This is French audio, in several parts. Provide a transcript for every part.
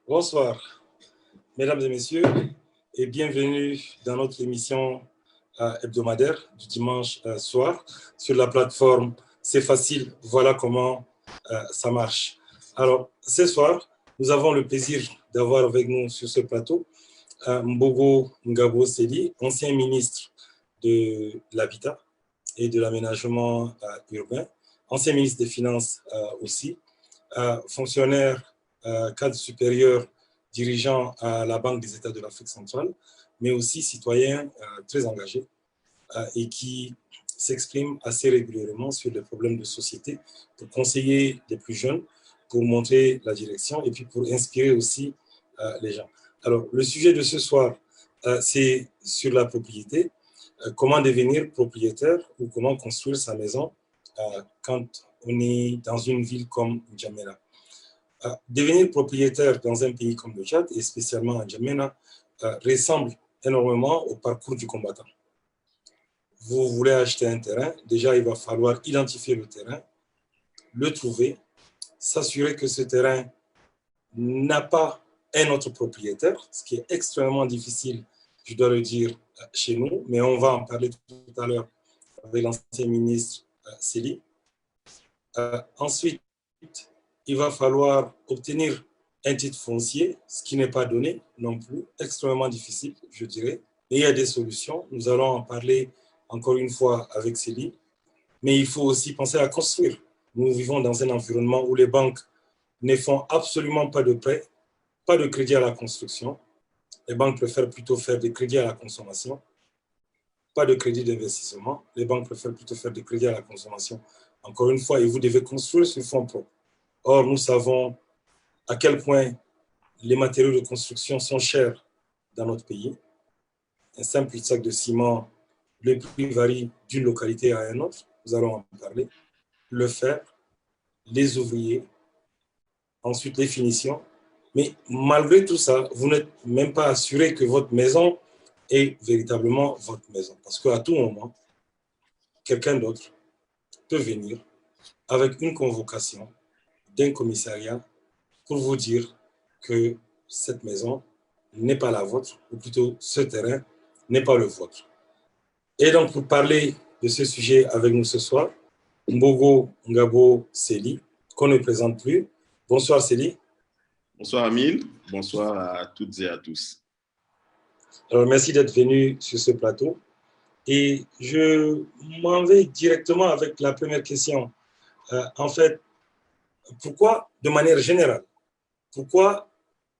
Bonsoir, mesdames et messieurs, et bienvenue dans notre émission hebdomadaire du dimanche soir sur la plateforme C'est facile, voilà comment ça marche. Alors, ce soir, nous avons le plaisir d'avoir avec nous sur ce plateau Mbogo Ngabo Seli, ancien ministre de l'Habitat et de l'Aménagement urbain, ancien ministre des Finances aussi, fonctionnaire cadre supérieur dirigeant à la Banque des États de l'Afrique centrale, mais aussi citoyen très engagé et qui s'exprime assez régulièrement sur les problèmes de société pour conseiller les plus jeunes, pour montrer la direction et puis pour inspirer aussi les gens. Alors, le sujet de ce soir, c'est sur la propriété, comment devenir propriétaire ou comment construire sa maison quand on est dans une ville comme N'Djamena. Devenir propriétaire dans un pays comme le Tchad, et spécialement à N'Djamena, ressemble énormément au parcours du combattant. Vous voulez acheter un terrain, déjà il va falloir identifier le terrain, le trouver, s'assurer que ce terrain n'a pas un autre propriétaire, ce qui est extrêmement difficile, je dois le dire, chez nous, mais on va en parler tout à l'heure avec l'ancien ministre Seli. Ensuite, il va falloir obtenir un titre foncier, ce qui n'est pas donné non plus, extrêmement difficile, je dirais. Et il y a des solutions, nous allons en parler encore une fois avec Seli, mais il faut aussi penser à construire. Nous vivons dans un environnement où les banques ne font absolument pas de prêts, pas de crédit à la construction. Les banques préfèrent plutôt faire des crédits à la consommation, pas de crédit d'investissement. Les banques préfèrent plutôt faire des crédits à la consommation. Encore une fois, et vous devez construire sur fonds propres. Or, nous savons à quel point les matériaux de construction sont chers dans notre pays. Un simple sac de ciment, le prix varie d'une localité à une autre. Nous allons en parler. Le fer, les ouvriers, ensuite les finitions. Mais malgré tout ça, vous n'êtes même pas assuré que votre maison est véritablement votre maison. Parce qu'à tout moment, quelqu'un d'autre peut venir avec une convocation d'un commissariat pour vous dire que cette maison n'est pas la vôtre, ou plutôt ce terrain n'est pas le vôtre. Et donc, pour parler de ce sujet avec nous ce soir, Mbogo Ngabo Seli, qu'on ne présente plus. Bonsoir Seli. Bonsoir Amine, bonsoir à toutes et à tous. Alors, merci d'être venu sur ce plateau. Et je m'en vais directement avec la première question. En fait, pourquoi, de manière générale, pourquoi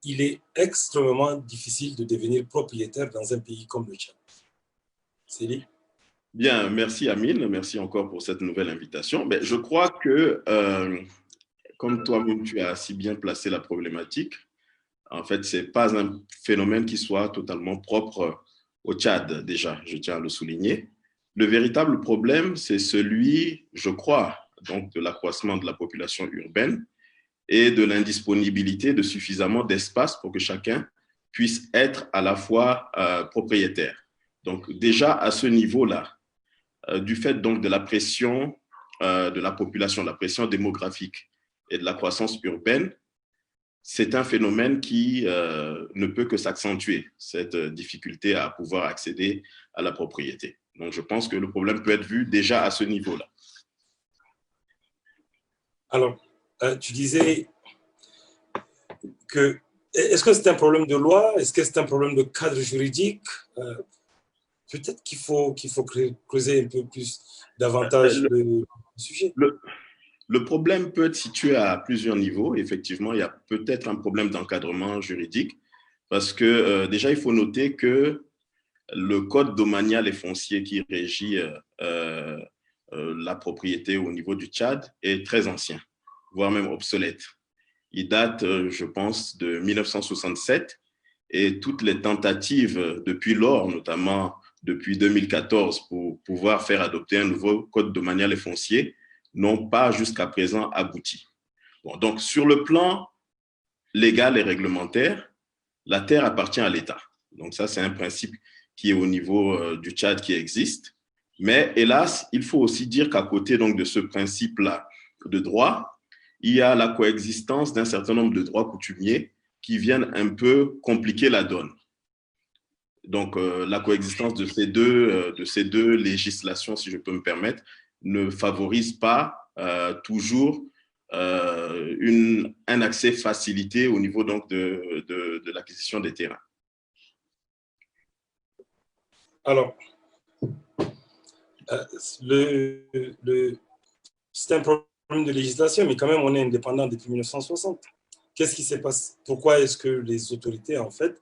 il est extrêmement difficile de devenir propriétaire dans un pays comme le Tchad? Seli? Bien, merci Amine, merci encore pour cette nouvelle invitation. Je crois que, comme toi-même tu as si bien placé la problématique, en fait, ce n'est pas un phénomène qui soit totalement propre au Tchad, déjà, je tiens à le souligner. Le véritable problème, c'est celui, je crois, donc de l'accroissement de la population urbaine et de l'indisponibilité de suffisamment d'espace pour que chacun puisse être à la fois propriétaire. Donc déjà à ce niveau-là, du fait donc de la pression de la population, de la pression démographique et de la croissance urbaine, c'est un phénomène qui ne peut que s'accentuer, cette difficulté à pouvoir accéder à la propriété. Donc je pense que le problème peut être vu déjà à ce niveau-là. Alors, tu disais que, est-ce que c'est un problème de loi? Est-ce que c'est un problème de cadre juridique? Peut-être qu'il faut creuser un peu plus davantage le sujet. Le problème peut être situé à plusieurs niveaux. Effectivement, il y a peut-être un problème d'encadrement juridique parce que déjà, il faut noter que le code domanial et foncier qui régit la propriété au niveau du Tchad est très ancien, voire même obsolète. Il date, je pense, de 1967 et toutes les tentatives depuis lors, notamment depuis 2014, pour pouvoir faire adopter un nouveau code domanial et foncier, n'ont pas jusqu'à présent abouti. Bon, donc, sur le plan légal et réglementaire, la terre appartient à l'État. Donc, ça, c'est un principe qui est au niveau du Tchad qui existe. Mais hélas, il faut aussi dire qu'à côté donc, de ce principe-là de droit, il y a la coexistence d'un certain nombre de droits coutumiers qui viennent un peu compliquer la donne. Donc, la coexistence de ces deux législations, si je peux me permettre, ne favorise pas toujours un accès facilité au niveau donc, de l'acquisition des terrains. Alors, c'est un problème de législation, mais quand même, on est indépendant depuis 1960. Qu'est-ce qui se passe? Pourquoi est-ce que les autorités, en fait,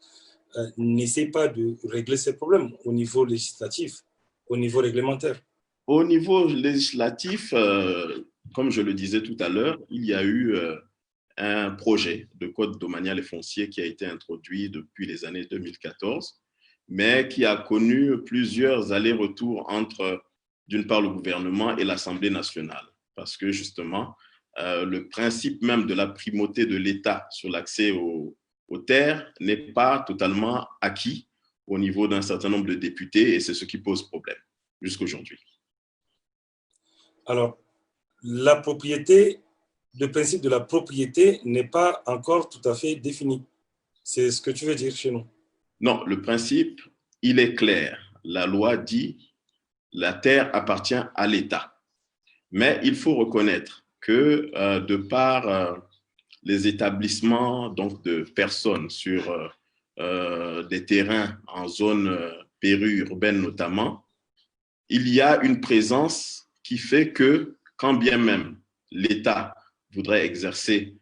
n'essaient pas de régler ces problèmes au niveau législatif, au niveau réglementaire? Au niveau législatif, comme je le disais tout à l'heure, il y a eu un projet de code domanial et foncier qui a été introduit depuis les années 2014, mais qui a connu plusieurs allers-retours entre, d'une part, le gouvernement et l'Assemblée nationale. Parce que justement, le principe même de la primauté de l'État sur l'accès aux terres n'est pas totalement acquis au niveau d'un certain nombre de députés, et c'est ce qui pose problème jusqu'à aujourd'hui. Alors, la propriété, le principe de la propriété n'est pas encore tout à fait défini. C'est ce que tu veux dire chez nous? Non, le principe, il est clair. La loi dit la terre appartient à l'État. Mais il faut reconnaître que de par les établissements donc, de personnes sur des terrains en zone périurbaine notamment, il y a une présence qui fait que, quand bien même l'État voudrait exercer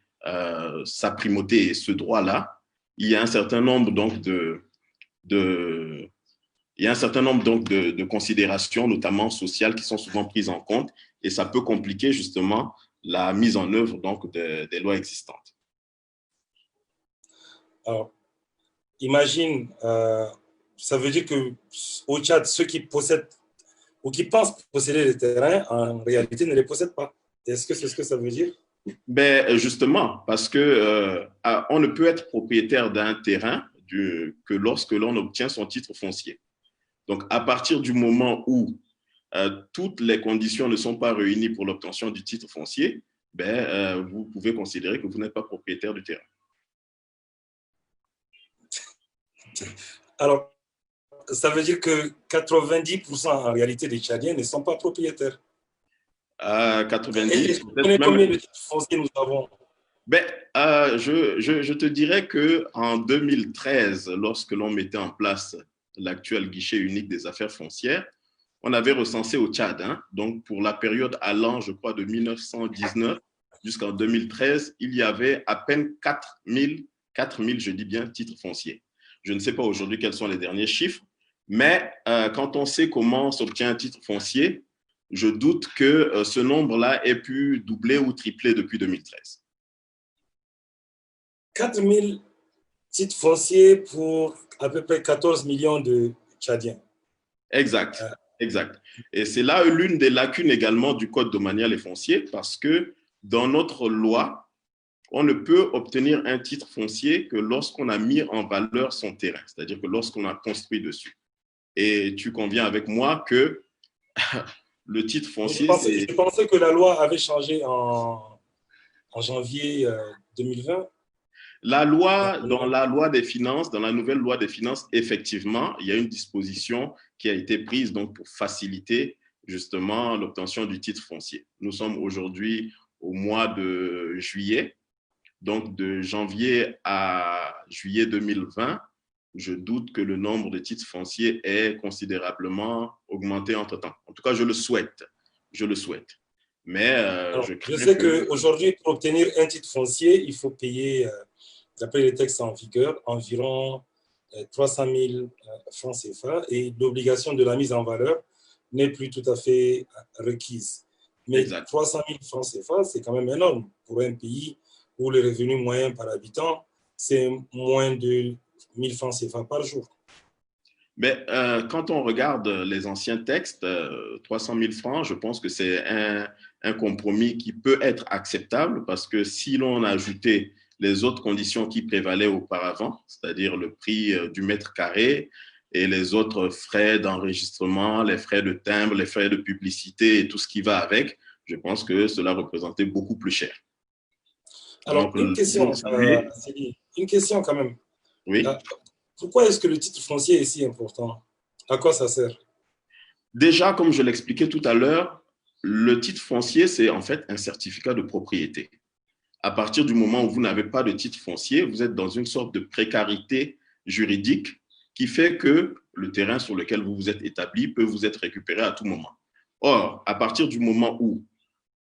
sa primauté et ce droit-là, il y a un certain nombre donc il y a un certain nombre donc de considérations, notamment sociales, qui sont souvent prises en compte, et ça peut compliquer justement la mise en œuvre donc des lois existantes. Alors, imagine, ça veut dire qu'au Tchad, ceux qui possèdent ou qui pensent posséder les terrains, en réalité, ne les possèdent pas. Est-ce que c'est ce que ça veut dire? Ben, justement, parce que on ne peut être propriétaire d'un terrain que lorsque l'on obtient son titre foncier. Donc, à partir du moment où toutes les conditions ne sont pas réunies pour l'obtention du titre foncier, ben, vous pouvez considérer que vous n'êtes pas propriétaire du terrain. Alors, ça veut dire que 90% en réalité des Tchadiens ne sont pas propriétaires. 90. Combien de titres fonciers nous avons? Ben, je te dirais qu'en 2013, lorsque l'on mettait en place l'actuel guichet unique des affaires foncières, on avait recensé au Tchad, donc pour la période allant, je crois, de 1919 jusqu'en 2013, il y avait à peine 4000, je dis bien, titres fonciers. Je ne sais pas aujourd'hui quels sont les derniers chiffres, mais quand on sait comment s'obtient un titre foncier, je doute que ce nombre-là ait pu doubler ou tripler depuis 2013. 4000 titres fonciers pour à peu près 14 millions de Tchadiens. Exact, exact. Et c'est là l'une des lacunes également du code domanial et foncier, parce que dans notre loi, on ne peut obtenir un titre foncier que lorsqu'on a mis en valeur son terrain, c'est-à-dire que lorsqu'on a construit dessus. Et tu conviens avec moi que le titre foncier… Je pensais que la loi avait changé en janvier 2020. La loi, dans la loi des finances, dans la nouvelle loi des finances, effectivement, il y a une disposition qui a été prise donc, pour faciliter justement l'obtention du titre foncier. Nous sommes aujourd'hui au mois de juillet, donc de janvier à juillet 2020. Je doute que le nombre de titres fonciers ait considérablement augmenté entre-temps. En tout cas, je le souhaite. Je le souhaite. Mais alors, je sais qu'aujourd'hui, pour obtenir un titre foncier, il faut payer, d'après les textes en vigueur, environ 300 000 francs CFA et l'obligation de la mise en valeur n'est plus tout à fait requise. Mais exact. 300 000 francs CFA, c'est quand même énorme pour un pays où le revenu moyen par habitant, c'est moins de 1000 francs CFA par jour. Mais quand on regarde les anciens textes, 300 000 francs, je pense que c'est un compromis qui peut être acceptable parce que si l'on ajoutait les autres conditions qui prévalaient auparavant, c'est-à-dire le prix du mètre carré et les autres frais d'enregistrement, les frais de timbre, les frais de publicité et tout ce qui va avec, je pense que cela représentait beaucoup plus cher. Alors, Donc, une vous question, savez, Céline, une question quand même. oui. Euh, Pourquoi est-ce que le titre foncier est si important? À quoi ça sert? Déjà, comme je l'expliquais tout à l'heure, le titre foncier, c'est en fait un certificat de propriété. À partir du moment où vous n'avez pas de titre foncier, vous êtes dans une sorte de précarité juridique qui fait que le terrain sur lequel vous vous êtes établi peut vous être récupéré à tout moment. Or, à partir du moment où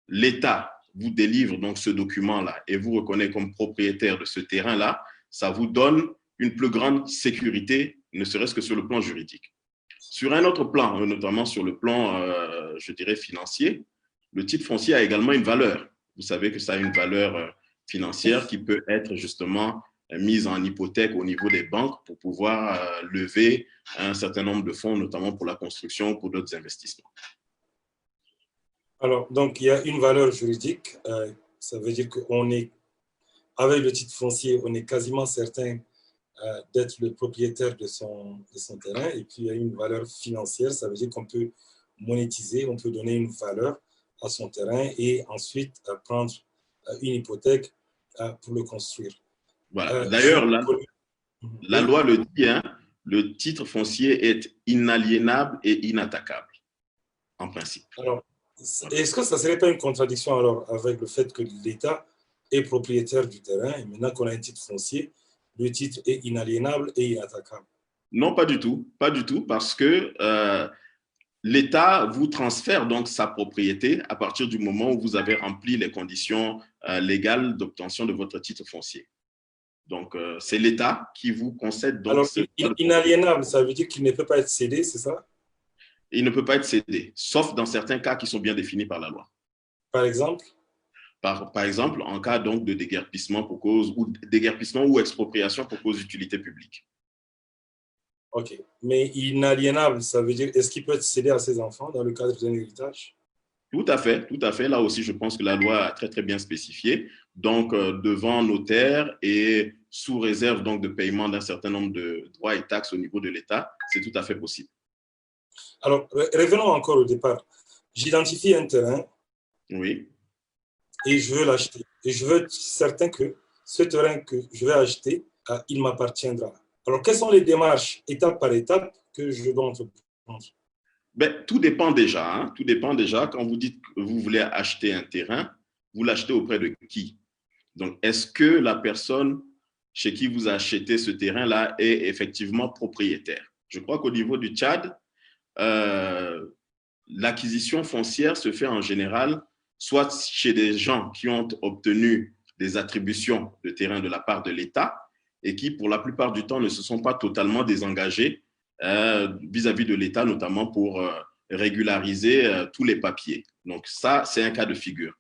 l'État vous délivre donc ce document-là et vous reconnaît comme propriétaire de ce terrain-là, ça vous donne une plus grande sécurité, ne serait-ce que sur le plan juridique. Sur un autre plan, notamment sur le plan, je dirais, financier, le titre foncier a également une valeur. Vous savez que ça a une valeur financière qui peut être justement mise en hypothèque au niveau des banques pour pouvoir lever un certain nombre de fonds, notamment pour la construction ou pour d'autres investissements. Alors, donc, il y a une valeur juridique. Ça veut dire qu'on est, avec le titre foncier, on est quasiment certain d'être le propriétaire de son terrain. Et puis, il y a une valeur financière. Ça veut dire qu'on peut monétiser, on peut donner une valeur à son terrain et ensuite prendre une hypothèque pour le construire. Voilà. D'ailleurs, la Oui. loi le dit, hein, le titre foncier est inaliénable et inattaquable, en principe. Alors, est-ce que ça ne serait pas une contradiction alors avec le fait que l'État est propriétaire du terrain et maintenant qu'on a un titre foncier, le titre est inaliénable et inattaquable? Non, pas du tout, parce que l'État vous transfère donc sa propriété à partir du moment où vous avez rempli les conditions légales d'obtention de votre titre foncier. Donc, c'est l'État qui vous concède donc Alors, ce droit de propriété. inaliénable, ça veut dire qu'il ne peut pas être cédé, c'est ça? Il ne peut pas être cédé, sauf dans certains cas qui sont bien définis par la loi. Par exemple? Par exemple, en cas donc de déguerpissement pour cause ou déguerpissement ou expropriation pour cause d'utilité publique. OK. Mais inaliénable, ça veut dire, est-ce qu'il peut être cédé à ses enfants dans le cadre d'un héritage? Tout à fait, tout à fait. Là aussi, je pense que la loi a très, très bien spécifié. Donc, devant notaire et sous réserve donc de paiement d'un certain nombre de droits et taxes au niveau de l'État, c'est tout à fait possible. Alors, revenons encore au départ. J'identifie un terrain Oui. et je veux l'acheter. Et je veux être certain que ce terrain que je vais acheter, il m'appartiendra. Alors, quelles sont les démarches, étape par étape, que je dois entreprendre? Ben, tout dépend déjà. Hein. Tout dépend déjà. Quand vous dites que vous voulez acheter un terrain, vous l'achetez auprès de qui? Donc, est-ce que la personne chez qui vous achetez ce terrain-là est effectivement propriétaire? Je crois qu'au niveau du Tchad, l'acquisition foncière se fait en général soit chez des gens qui ont obtenu des attributions de terrain de la part de l'État et qui, pour la plupart du temps, ne se sont pas totalement désengagés vis-à-vis de l'État, notamment pour régulariser tous les papiers. Donc ça, c'est un cas de figure.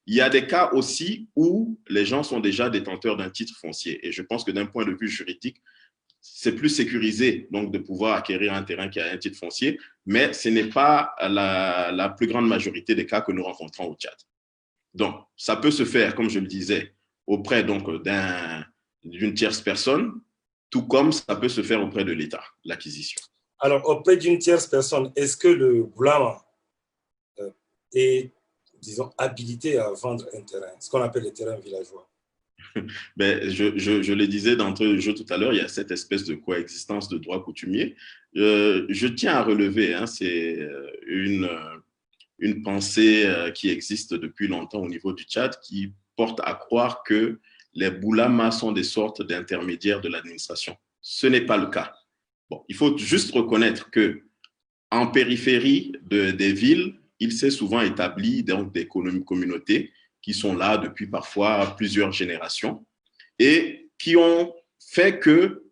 Il y a des cas aussi où les gens sont déjà détenteurs d'un titre foncier. Et je pense que d'un point de vue juridique, c'est plus sécurisé donc de pouvoir acquérir un terrain qui a un titre foncier, mais ce n'est pas la plus grande majorité des cas que nous rencontrons au Tchad. Donc, ça peut se faire, comme je le disais, auprès donc d'une tierce personne, tout comme ça peut se faire auprès de l'État, l'acquisition. Alors, auprès d'une tierce personne, est-ce que le Boulama est, disons, habilité à vendre un terrain, ce qu'on appelle les terrains villageois? Ben, je le disais d'entrée de jeu tout à l'heure, il y a cette espèce de coexistence de droits coutumiers. Je tiens à relever, hein, c'est une pensée qui existe depuis longtemps au niveau du Tchad qui porte à croire que les boulamas sont des sortes d'intermédiaires de l'administration. Ce n'est pas le cas. Bon, il faut juste reconnaître que en périphérie des villes, il s'est souvent établi donc, des communautés qui sont là depuis parfois plusieurs générations et qui ont fait que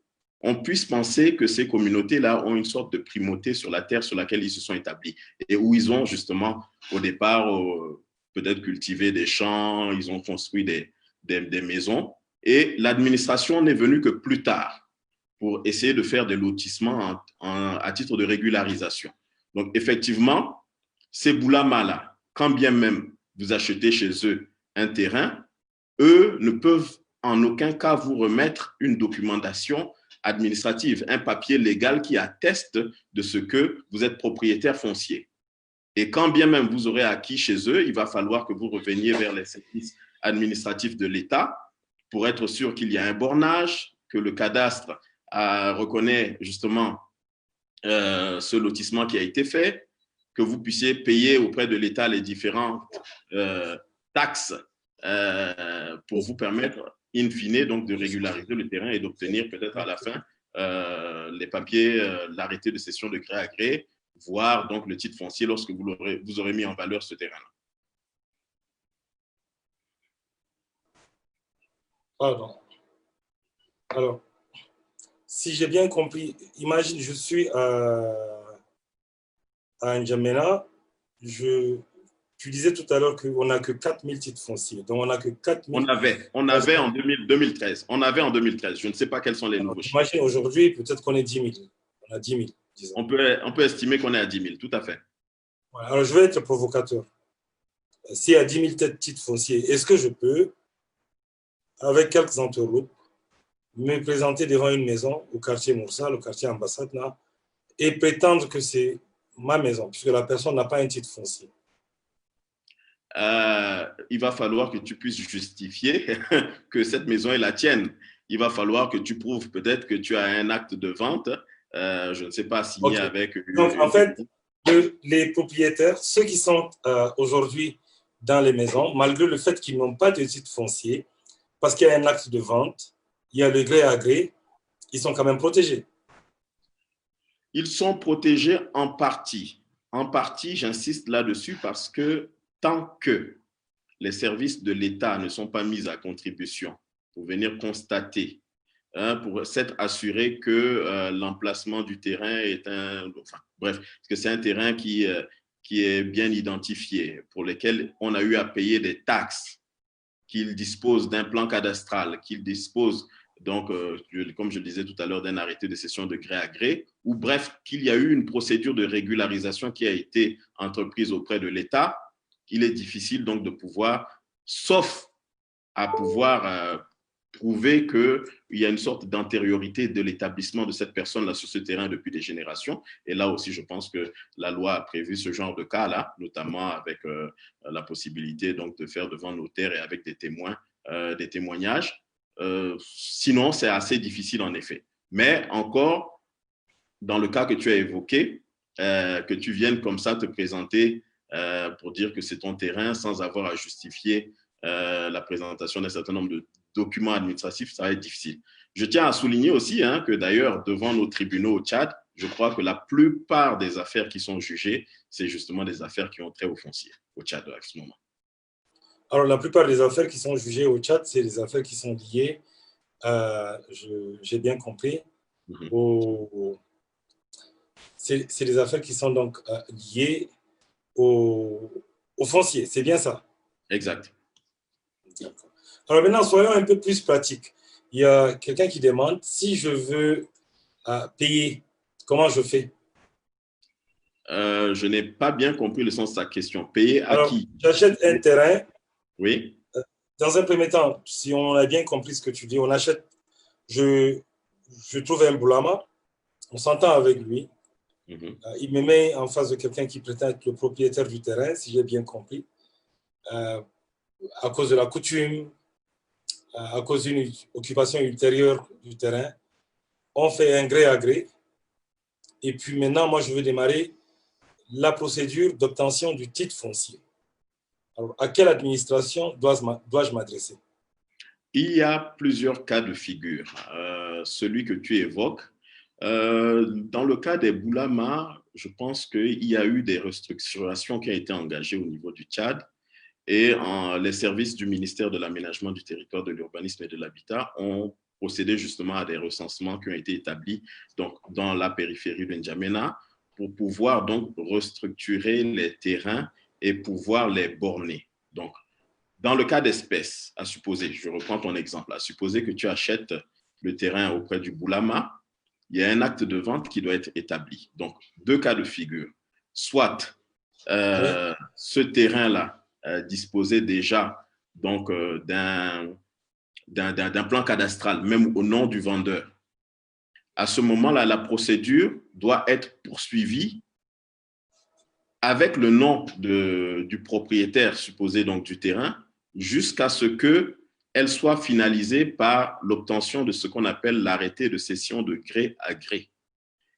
on puisse penser que ces communautés-là ont une sorte de primauté sur la terre sur laquelle ils se sont établis et où ils ont justement au départ peut-être cultivé des champs, ils ont construit des maisons et l'administration n'est venue que plus tard pour essayer de faire des lotissements à titre de régularisation. Donc, effectivement, ces boulamas-là, quand bien même vous achetez chez eux un terrain, eux ne peuvent en aucun cas vous remettre une documentation administrative, un papier légal qui atteste de ce que vous êtes propriétaire foncier. Et quand bien même vous aurez acquis chez eux, il va falloir que vous reveniez vers les services administratif de l'État pour être sûr qu'il y a un bornage, que le cadastre reconnaît justement ce lotissement qui a été fait, que vous puissiez payer auprès de l'État les différentes taxes pour vous permettre, in fine, donc, de régulariser le terrain et d'obtenir peut-être à la fin les papiers, l'arrêté de cession de gré à gré, voire donc le titre foncier lorsque vous aurez mis en valeur ce terrain-là. Pardon. Alors, si j'ai bien compris, imagine, je suis à N'Djamena, tu disais tout à l'heure qu'on n'a que 4000 titres fonciers. Donc, on n'a que 4000. On avait en 2013. On avait en 2013. Je ne sais pas quels sont les nouveaux chiffres. Imagine aujourd'hui, peut-être qu'on est 10 000. On a 10 000, disons. On peut estimer qu'on est à 10 000, tout à fait. Voilà. Alors, je vais être provocateur. S'il y a 10 000 titres fonciers, est-ce que je peux, avec quelques entourloupes, me présenter devant une maison au quartier Moursal, au quartier Ambassade, là, et prétendre que c'est ma maison, puisque la personne n'a pas un titre foncier? Il va falloir que tu puisses justifier que cette maison est la tienne. Il va falloir que tu prouves peut-être que tu as un acte de vente, je ne sais pas, signé avec… Donc, en fait, les propriétaires, ceux qui sont aujourd'hui dans les maisons, malgré le fait qu'ils n'ont pas de titre foncier, parce qu'il y a un acte de vente, il y a le gré à gré, ils sont quand même protégés. Ils sont protégés en partie. En partie, j'insiste là-dessus parce que tant que les services de l'État ne sont pas mis à contribution pour venir constater, pour s'être assuré que l'emplacement du terrain est que c'est un terrain qui est bien identifié, pour lequel on a eu à payer des taxes, qu'il dispose d'un plan cadastral, qu'il dispose, donc, comme je le disais tout à l'heure, d'un arrêté de cession de gré à gré, ou bref, qu'il y a eu une procédure de régularisation qui a été entreprise auprès de l'État, il est difficile donc de pouvoir, sauf à pouvoir prouver qu'il y a une sorte d'antériorité de l'établissement de cette personne-là sur ce terrain depuis des générations. Et là aussi, je pense que la loi a prévu ce genre de cas-là, notamment avec la possibilité donc, de faire devant notaire et avec des témoins, des témoignages. Sinon, c'est assez difficile en effet. Mais encore, dans le cas que tu as évoqué, que tu viennes comme ça te présenter pour dire que c'est ton terrain sans avoir à justifier la présentation d'un certain nombre de documents administratifs, ça va être difficile. Je tiens à souligner aussi que d'ailleurs, devant nos tribunaux au Tchad, je crois que la plupart des affaires qui sont jugées, c'est justement des affaires qui ont trait au foncier au Tchad à ce moment. Alors, la plupart des affaires qui sont jugées au Tchad, c'est des affaires qui sont liées, j'ai bien compris, c'est des affaires qui sont donc liées au foncier, c'est bien ça? Exact. Alors maintenant, soyons un peu plus pratiques. Il y a quelqu'un qui demande, si je veux payer, comment je fais? Je n'ai pas bien compris le sens de sa question. Payer à qui? J'achète un terrain. Oui. Dans un premier temps, si on a bien compris ce que tu dis, on achète, je trouve un boulama, on s'entend avec lui. Il me met en face de quelqu'un qui prétend être le propriétaire du terrain, si j'ai bien compris. À cause de la coutume, à cause d'une occupation ultérieure du terrain, on fait un gré à gré. Et puis maintenant, moi, je veux démarrer la procédure d'obtention du titre foncier. Alors, à quelle administration dois-je m'adresser? Il y a plusieurs cas de figure. Celui que tu évoques, dans le cas des Boulama, je pense qu'il y a eu des restructurations qui ont été engagées au niveau du Tchad. Et les services du ministère de l'Aménagement du territoire, de l'urbanisme et de l'habitat ont procédé justement à des recensements qui ont été établis donc, dans la périphérie de N'Djamena pour pouvoir donc restructurer les terrains et pouvoir les borner. Donc, dans le cas d'espèce, à supposer, je reprends ton exemple, à supposer que tu achètes le terrain auprès du Boulama, il y a un acte de vente qui doit être établi. Donc, deux cas de figure. Soit ce terrain-là disposait déjà donc d'un plan cadastral, même au nom du vendeur. À ce moment-là, la procédure doit être poursuivie avec le nom du propriétaire supposé donc du terrain jusqu'à ce qu'elle soit finalisée par l'obtention de ce qu'on appelle l'arrêté de cession de gré à gré.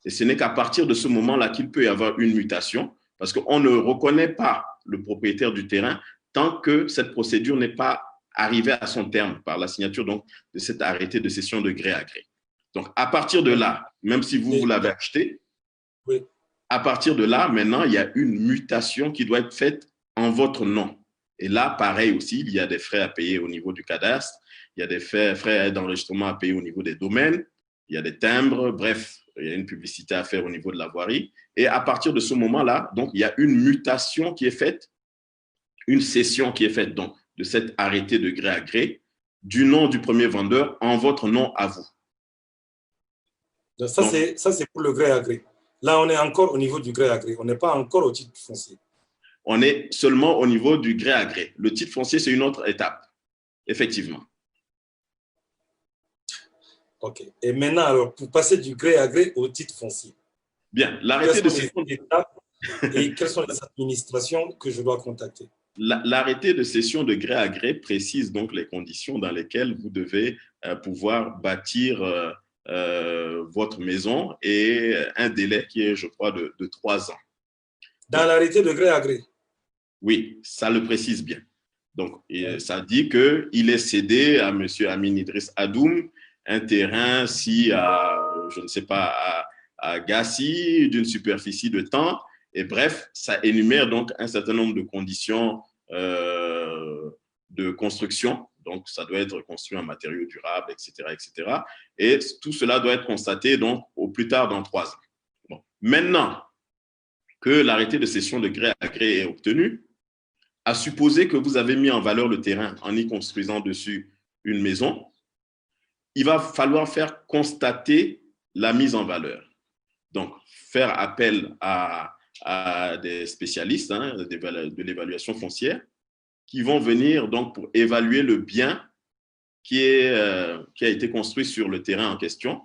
Et ce n'est qu'à partir de ce moment-là qu'il peut y avoir une mutation, parce qu'on ne reconnaît pas le propriétaire du terrain tant que cette procédure n'est pas arrivée à son terme par la signature donc, de cet arrêté de cession de gré à gré. Donc, à partir de là, même si vous l'avez acheté, oui. À partir de là, maintenant, il y a une mutation qui doit être faite en votre nom. Et là, pareil aussi, il y a des frais à payer au niveau du cadastre, il y a des frais d'enregistrement à payer au niveau des domaines, il y a des timbres, bref, il y a une publicité à faire au niveau de la voirie. Et à partir de ce moment-là, donc, il y a une mutation qui est faite, une cession qui est faite donc, de cet arrêté de gré à gré du nom du premier vendeur en votre nom à vous. Donc, ça, c'est pour le gré à gré. Là, on est encore au niveau du gré à gré. On n'est pas encore au titre foncier. On est seulement au niveau du gré à gré. Le titre foncier, c'est une autre étape, effectivement. OK. Et maintenant, alors, pour passer du gré à gré au titre foncier. Bien, l'arrêté de cession de et quelles sont les administrations que je dois contacter? L'arrêté de cession de gré à gré précise donc les conditions dans lesquelles vous devez pouvoir bâtir votre maison et un délai qui est, je crois, de 3 ans. Dans l'arrêté de gré à gré? Oui, ça le précise bien. Donc, ça dit qu'il est cédé à M. Amin Idriss Adoum un terrain si à, je ne sais pas, à Gassi, d'une superficie de temps. Et bref, ça énumère donc un certain nombre de conditions de construction. Donc, ça doit être construit en matériaux durables, etc., etc. Et tout cela doit être constaté donc au plus tard dans 3 ans. Bon. Maintenant que l'arrêté de cession de gré à gré est obtenu, à supposer que vous avez mis en valeur le terrain en y construisant dessus une maison, il va falloir faire constater la mise en valeur. Donc, faire appel à des spécialistes de l'évaluation foncière qui vont venir donc pour évaluer le bien qui a été construit sur le terrain en question.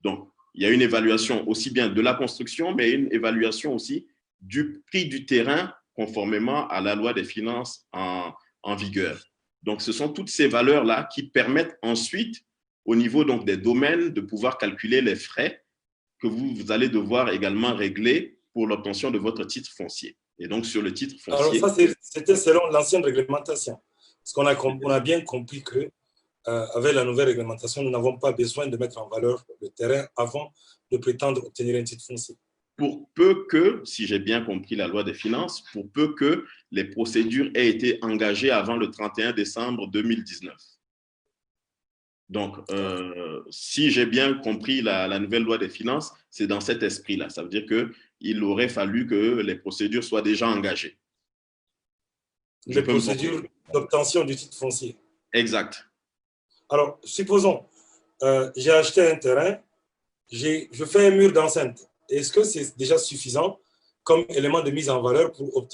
Donc, il y a une évaluation aussi bien de la construction, mais une évaluation aussi du prix du terrain conformément à la loi des finances en vigueur. Donc, ce sont toutes ces valeurs-là qui permettent ensuite, au niveau donc, des domaines, de pouvoir calculer les frais que vous allez devoir également régler pour l'obtention de votre titre foncier. Et donc, sur le titre foncier… Alors, ça, c'était selon l'ancienne réglementation. Parce qu'on a bien compris que avec la nouvelle réglementation, nous n'avons pas besoin de mettre en valeur le terrain avant de prétendre obtenir un titre foncier. Pour peu que, si j'ai bien compris la loi des finances, pour peu que les procédures aient été engagées avant le 31 décembre 2019. Donc, si j'ai bien compris la nouvelle loi des finances, c'est dans cet esprit-là. Ça veut dire qu'il aurait fallu que les procédures soient déjà engagées. Les procédures d'obtention du titre foncier. Exact. Alors, supposons, j'ai acheté un terrain, je fais un mur d'enceinte. Est-ce que c'est déjà suffisant comme élément de mise en valeur pour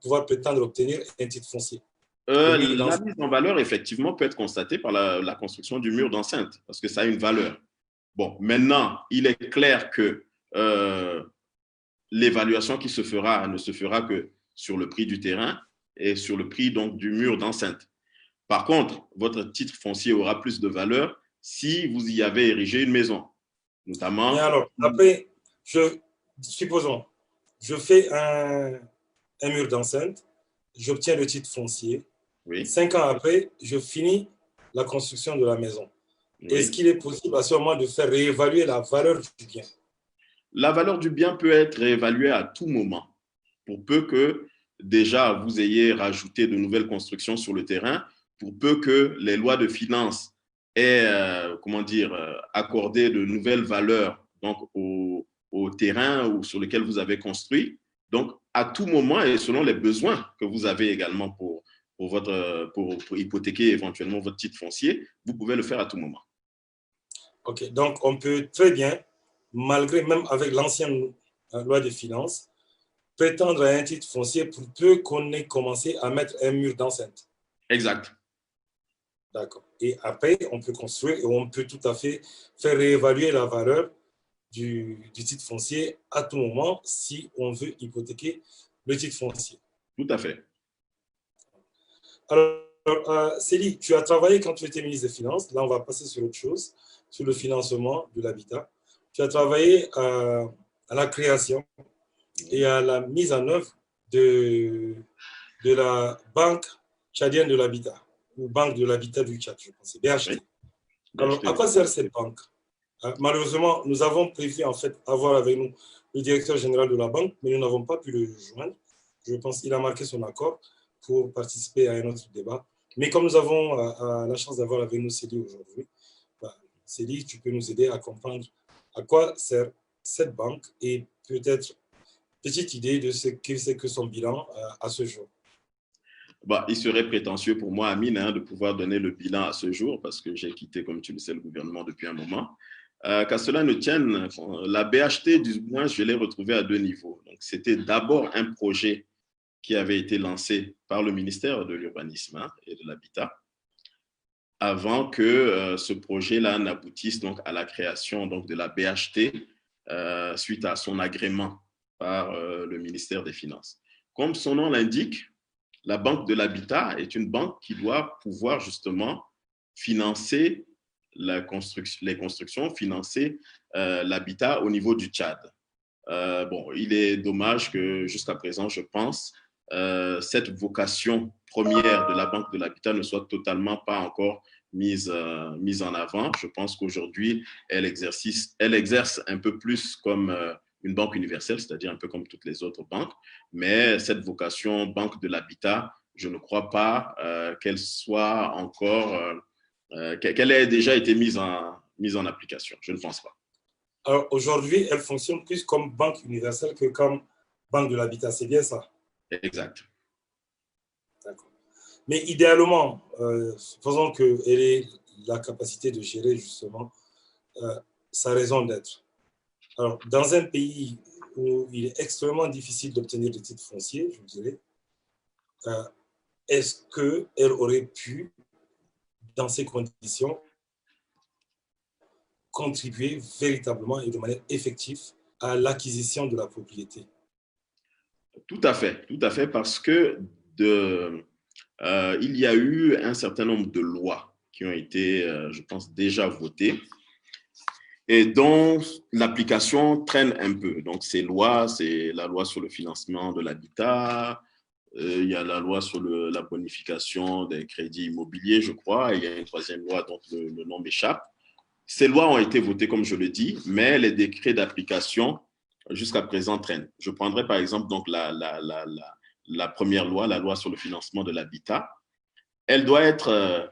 pouvoir prétendre obtenir un titre foncier? La mise en valeur, effectivement, peut être constatée par la construction du mur d'enceinte, parce que ça a une valeur. Bon, maintenant, il est clair que l'évaluation qui se fera ne se fera que sur le prix du terrain et sur le prix donc, du mur d'enceinte. Par contre, votre titre foncier aura plus de valeur si vous y avez érigé une maison, notamment… Mais alors, après, supposons, je fais un mur d'enceinte, j'obtiens le titre foncier. Oui. 5 ans après, je finis la construction de la maison. Oui. Est-ce qu'il est possible à ce moment de faire réévaluer la valeur du bien? La valeur du bien peut être réévaluée à tout moment, pour peu que déjà vous ayez rajouté de nouvelles constructions sur le terrain, pour peu que les lois de finances aient accordé de nouvelles valeurs donc, au terrain sur lequel vous avez construit. Donc, à tout moment et selon les besoins que vous avez également pour hypothéquer éventuellement votre titre foncier, vous pouvez le faire à tout moment. OK, donc on peut très bien, malgré même avec l'ancienne loi des finances, prétendre à un titre foncier pour peu qu'on ait commencé à mettre un mur d'enceinte. Exact. D'accord. Et après, on peut construire et on peut tout à fait faire réévaluer la valeur du titre foncier à tout moment si on veut hypothéquer le titre foncier. Tout à fait. Alors, Célie, tu as travaillé quand tu étais ministre des Finances. Là, on va passer sur autre chose, sur le financement de l'habitat. Tu as travaillé à la création et à la mise en œuvre de la Banque tchadienne de l'habitat, ou Banque de l'habitat du Tchad, je pense, BHT. Oui. Alors, à quoi sert cette banque? Malheureusement, nous avons prévu en fait avoir avec nous le directeur général de la banque, mais nous n'avons pas pu le joindre. Je pense qu'il a marqué son accord pour participer à un autre débat. Mais comme nous avons la chance d'avoir avec nous Célie aujourd'hui, Célie, tu peux nous aider à comprendre à quoi sert cette banque et peut-être petite idée de ce que c'est que son bilan à ce jour. Bah, il serait prétentieux pour moi, Amine, de pouvoir donner le bilan à ce jour parce que j'ai quitté, comme tu le sais, le gouvernement depuis un moment. Qu'à cela ne tienne, la BHT, du moins, je l'ai retrouvée à deux niveaux. Donc, c'était d'abord un projet qui avait été lancé par le ministère de l'Urbanisme et de l'Habitat avant que ce projet-là n'aboutisse donc à la création donc, de la BHT suite à son agrément par le ministère des Finances. Comme son nom l'indique, la Banque de l'Habitat est une banque qui doit pouvoir justement financer les constructions, financer l'habitat au niveau du Tchad. Bon, il est dommage que jusqu'à présent, je pense, cette vocation première de la Banque de l'Habitat ne soit totalement pas encore mise en avant. Je pense qu'aujourd'hui, elle exerce un peu plus comme une banque universelle, c'est-à-dire un peu comme toutes les autres banques. Mais cette vocation Banque de l'Habitat, je ne crois pas qu'elle soit encore, qu'elle ait déjà été mise en application. Je ne pense pas. Alors aujourd'hui, elle fonctionne plus comme banque universelle que comme banque de l'habitat. C'est bien ça? Exact. D'accord. Mais idéalement, supposons qu'elle ait la capacité de gérer justement sa raison d'être. Alors, dans un pays où il est extrêmement difficile d'obtenir des titres fonciers, je dirais, est-ce qu'elle aurait pu, dans ces conditions, contribuer véritablement et de manière effective à l'acquisition de la propriété? Tout à fait, parce que il y a eu un certain nombre de lois qui ont été, je pense, déjà votées et dont l'application traîne un peu. Donc, ces lois, c'est la loi sur le financement de l'habitat, il y a la loi sur la bonification des crédits immobiliers, je crois, et il y a une troisième loi dont le nom m'échappe. Ces lois ont été votées, comme je le dis, mais les décrets d'application jusqu'à présent traînent. Je prendrai par exemple donc la première loi, la loi sur le financement de l'habitat. Elle doit être,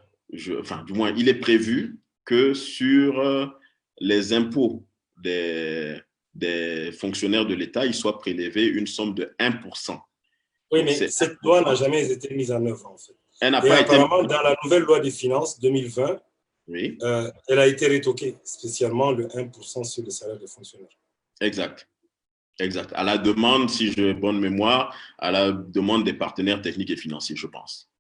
enfin du moins, il est prévu que sur les impôts des fonctionnaires de l'État, il soit prélevé une somme de 1%. Oui, Donc, mais cette loi n'a jamais été mise en œuvre, en fait. Elle n'a Et pas été... apparemment, dans la nouvelle loi des finances 2020, Oui. Elle a été rétoquée, spécialement le 1% sur le salaire des fonctionnaires. Exact. Exact. À la demande, si j'ai bonne mémoire, à la demande des partenaires techniques et financiers, je pense.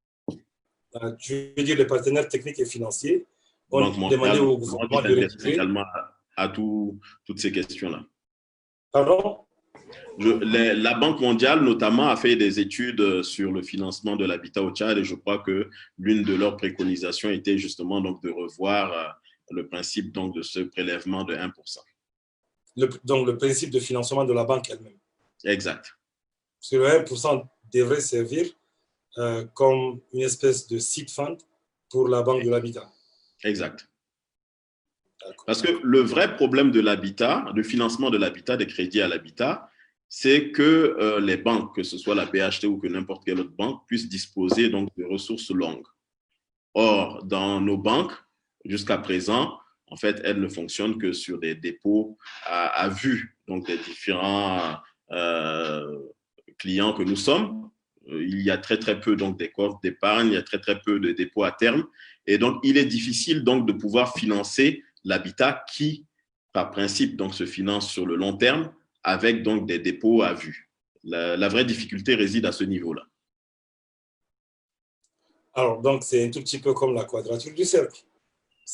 Tu veux dire les partenaires techniques et financiers ont Banque demandé mondiale, au gouvernement de retirer. également à toutes ces questions-là. Pardon? La Banque mondiale, notamment, a fait des études sur le financement de l'habitat au Tchad et je crois que l'une de leurs préconisations était justement donc, de revoir le principe donc, de ce prélèvement de 1%. Donc, le principe de financement de la banque elle-même. Exact. Parce que le 1% devrait servir comme une espèce de seed fund pour la banque de l'habitat. Exact. Parce que le vrai problème de l'habitat, du financement de l'habitat, des crédits à l'habitat, c'est que les banques, que ce soit la BHT ou que n'importe quelle autre banque, puissent disposer donc de ressources longues. Or, dans nos banques, jusqu'à présent, en fait, elles ne fonctionnent que sur des dépôts à vue, donc des différents clients que nous sommes. Il y a très, très peu donc, des comptes d'épargne, il y a très, très peu de dépôts à terme. Et donc, il est difficile donc, de pouvoir financer l'habitat qui, par principe, donc, se finance sur le long terme avec donc, des dépôts à vue. La vraie difficulté réside à ce niveau-là. Alors, donc, c'est un tout petit peu comme la quadrature du cercle.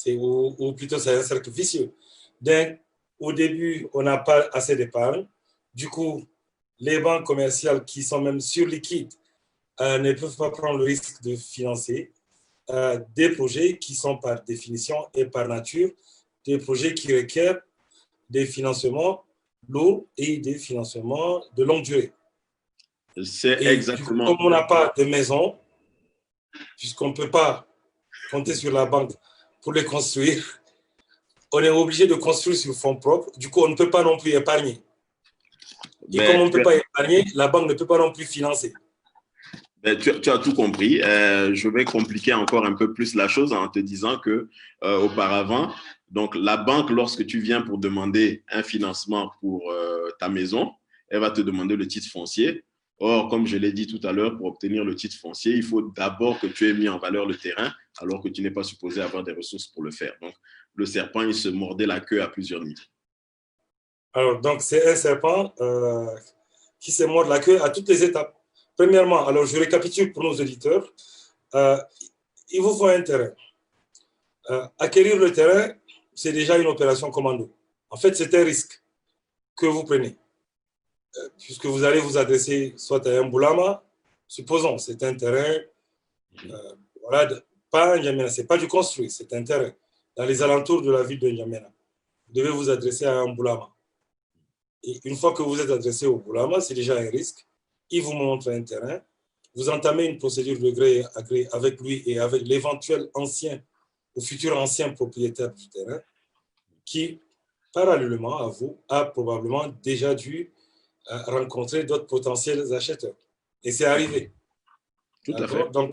Ou plutôt, c'est un cercle vicieux. Donc, au début, on n'a pas assez d'épargne. Du coup, les banques commerciales qui sont même surliquides ne peuvent pas prendre le risque de financer. des projets qui sont par définition et par nature des projets qui requièrent des financements lourds et des financements de longue durée. C'est Et exactement. comme on n'a pas de maison, puisqu'on ne peut pas compter sur la banque pour les construire, on est obligé de construire sur fonds propres. Du coup, on ne peut pas non plus épargner. Et comme on ne peut pas épargner, la banque ne peut pas non plus financer. Tu as tout compris. Je vais compliquer encore un peu plus la chose en te disant que auparavant, donc la banque, lorsque tu viens pour demander un financement pour ta maison, elle va te demander le titre foncier. Or, comme je l'ai dit tout à l'heure, pour obtenir le titre foncier, il faut d'abord que tu aies mis en valeur le terrain, alors que tu n'es pas supposé avoir des ressources pour le faire. Donc, le serpent, il se mordait la queue à plusieurs niveaux. Alors, donc, c'est un serpent qui se mord la queue à toutes les étapes. Premièrement, alors je récapitule pour nos auditeurs, il vous faut un terrain. Acquérir le terrain, c'est déjà une opération commando. En fait, c'est un risque que vous prenez, puisque vous allez vous adresser soit à un boulama, supposons, c'est un terrain, voilà, pas un N'Djamena, ce n'est pas du construit, c'est un terrain dans les alentours de la ville de N'Djamena. Vous devez vous adresser à un boulama. Et une fois que vous êtes adressé au boulama, c'est déjà un risque. Il vous montre un terrain, vous entamez une procédure de gré à gré avec lui et avec l'éventuel ancien ou futur ancien propriétaire du terrain qui, parallèlement à vous, a probablement déjà dû rencontrer d'autres potentiels acheteurs. Et c'est arrivé. Tout à fait. Donc,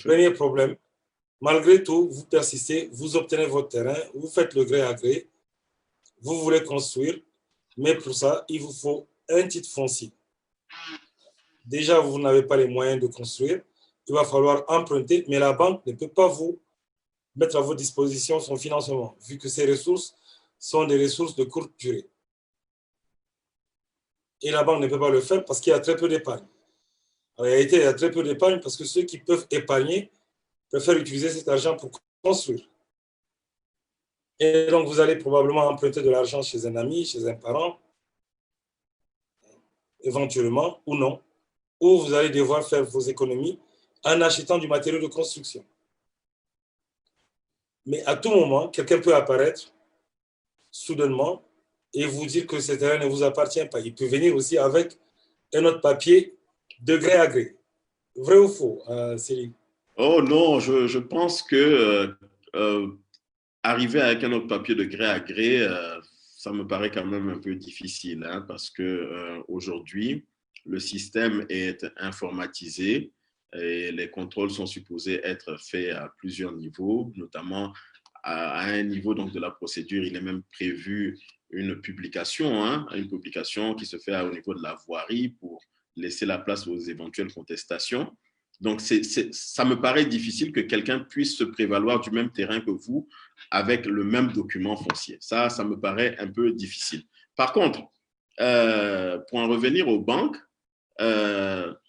premier problème, malgré tout, vous persistez, vous obtenez votre terrain, vous faites le gré à gré, vous voulez construire, mais pour ça, il vous faut un titre foncier. Déjà, vous n'avez pas les moyens de construire, il va falloir emprunter, mais la banque ne peut pas vous mettre à votre disposition son financement, vu que ces ressources sont des ressources de courte durée. Et la banque ne peut pas le faire parce qu'il y a très peu d'épargne. En réalité, il y a très peu d'épargne parce que ceux qui peuvent épargner préfèrent utiliser cet argent pour construire. Et donc, vous allez probablement emprunter de l'argent chez un ami, chez un parent, éventuellement, ou non, ou vous allez devoir faire vos économies en achetant du matériau de construction. Mais à tout moment, quelqu'un peut apparaître soudainement et vous dire que ce terrain ne vous appartient pas. Il peut venir aussi avec un autre papier de gré à gré. Vrai ou faux, Céline? Oh non, je pense que arriver avec un autre papier de gré à gré, ça me paraît quand même un peu difficile, hein, parce que aujourd'hui, le système est informatisé et les contrôles sont supposés être faits à plusieurs niveaux, notamment à un niveau donc, de la procédure. Il est même prévu une publication, hein, une publication qui se fait au niveau de la voirie pour laisser la place aux éventuelles contestations. Donc, ça me paraît difficile que quelqu'un puisse se prévaloir du même terrain que vous avec le même document foncier. Ça me paraît un peu difficile. Par contre, pour en revenir aux banques,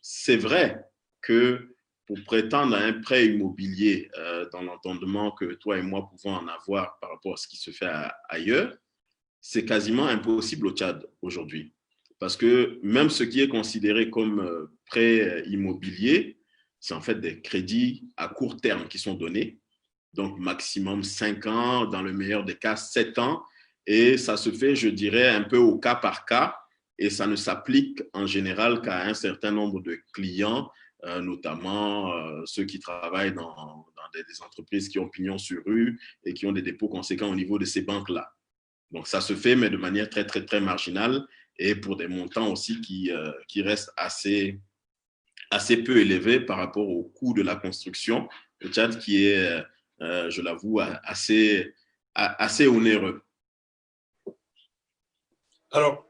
c'est vrai que pour prétendre à un prêt immobilier dans l'entendement que toi et moi pouvons en avoir par rapport à ce qui se fait ailleurs, c'est quasiment impossible au Tchad aujourd'hui. Parce que même ce qui est considéré comme prêt immobilier, c'est en fait des crédits à court terme qui sont donnés. Donc, maximum 5 ans, dans le meilleur des cas, 7 ans. Et ça se fait, je dirais, un peu au cas par cas. Et ça ne s'applique en général qu'à un certain nombre de clients, notamment ceux qui travaillent dans des entreprises qui ont pignon sur rue et qui ont des dépôts conséquents au niveau de ces banques-là. Donc, ça se fait, mais de manière très, très, très marginale et pour des montants aussi qui restent assez peu élevés par rapport au coût de la construction au Tchad, qui est, je l'avoue, assez onéreux. Alors,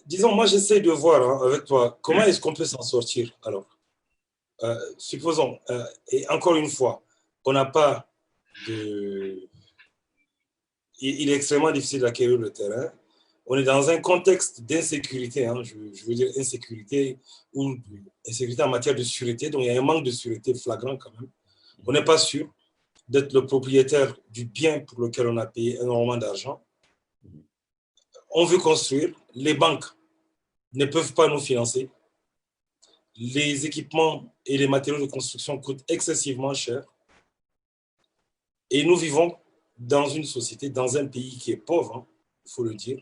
disons, moi, j'essaie de voir hein, avec toi, comment est-ce qu'on peut s'en sortir alors supposons, et encore une fois, on n'a pas de... Il est extrêmement difficile d'acquérir le terrain. On est dans un contexte d'insécurité, hein, je veux dire insécurité, ou insécurité en matière de sûreté, donc il y a un manque de sûreté flagrant quand même. On n'est pas sûr d'être le propriétaire du bien pour lequel on a payé énormément d'argent. On veut construire, les banques ne peuvent pas nous financer. les équipements et les matériaux de construction coûtent excessivement cher. Et nous vivons dans une société, dans un pays qui est pauvre, il faut le dire,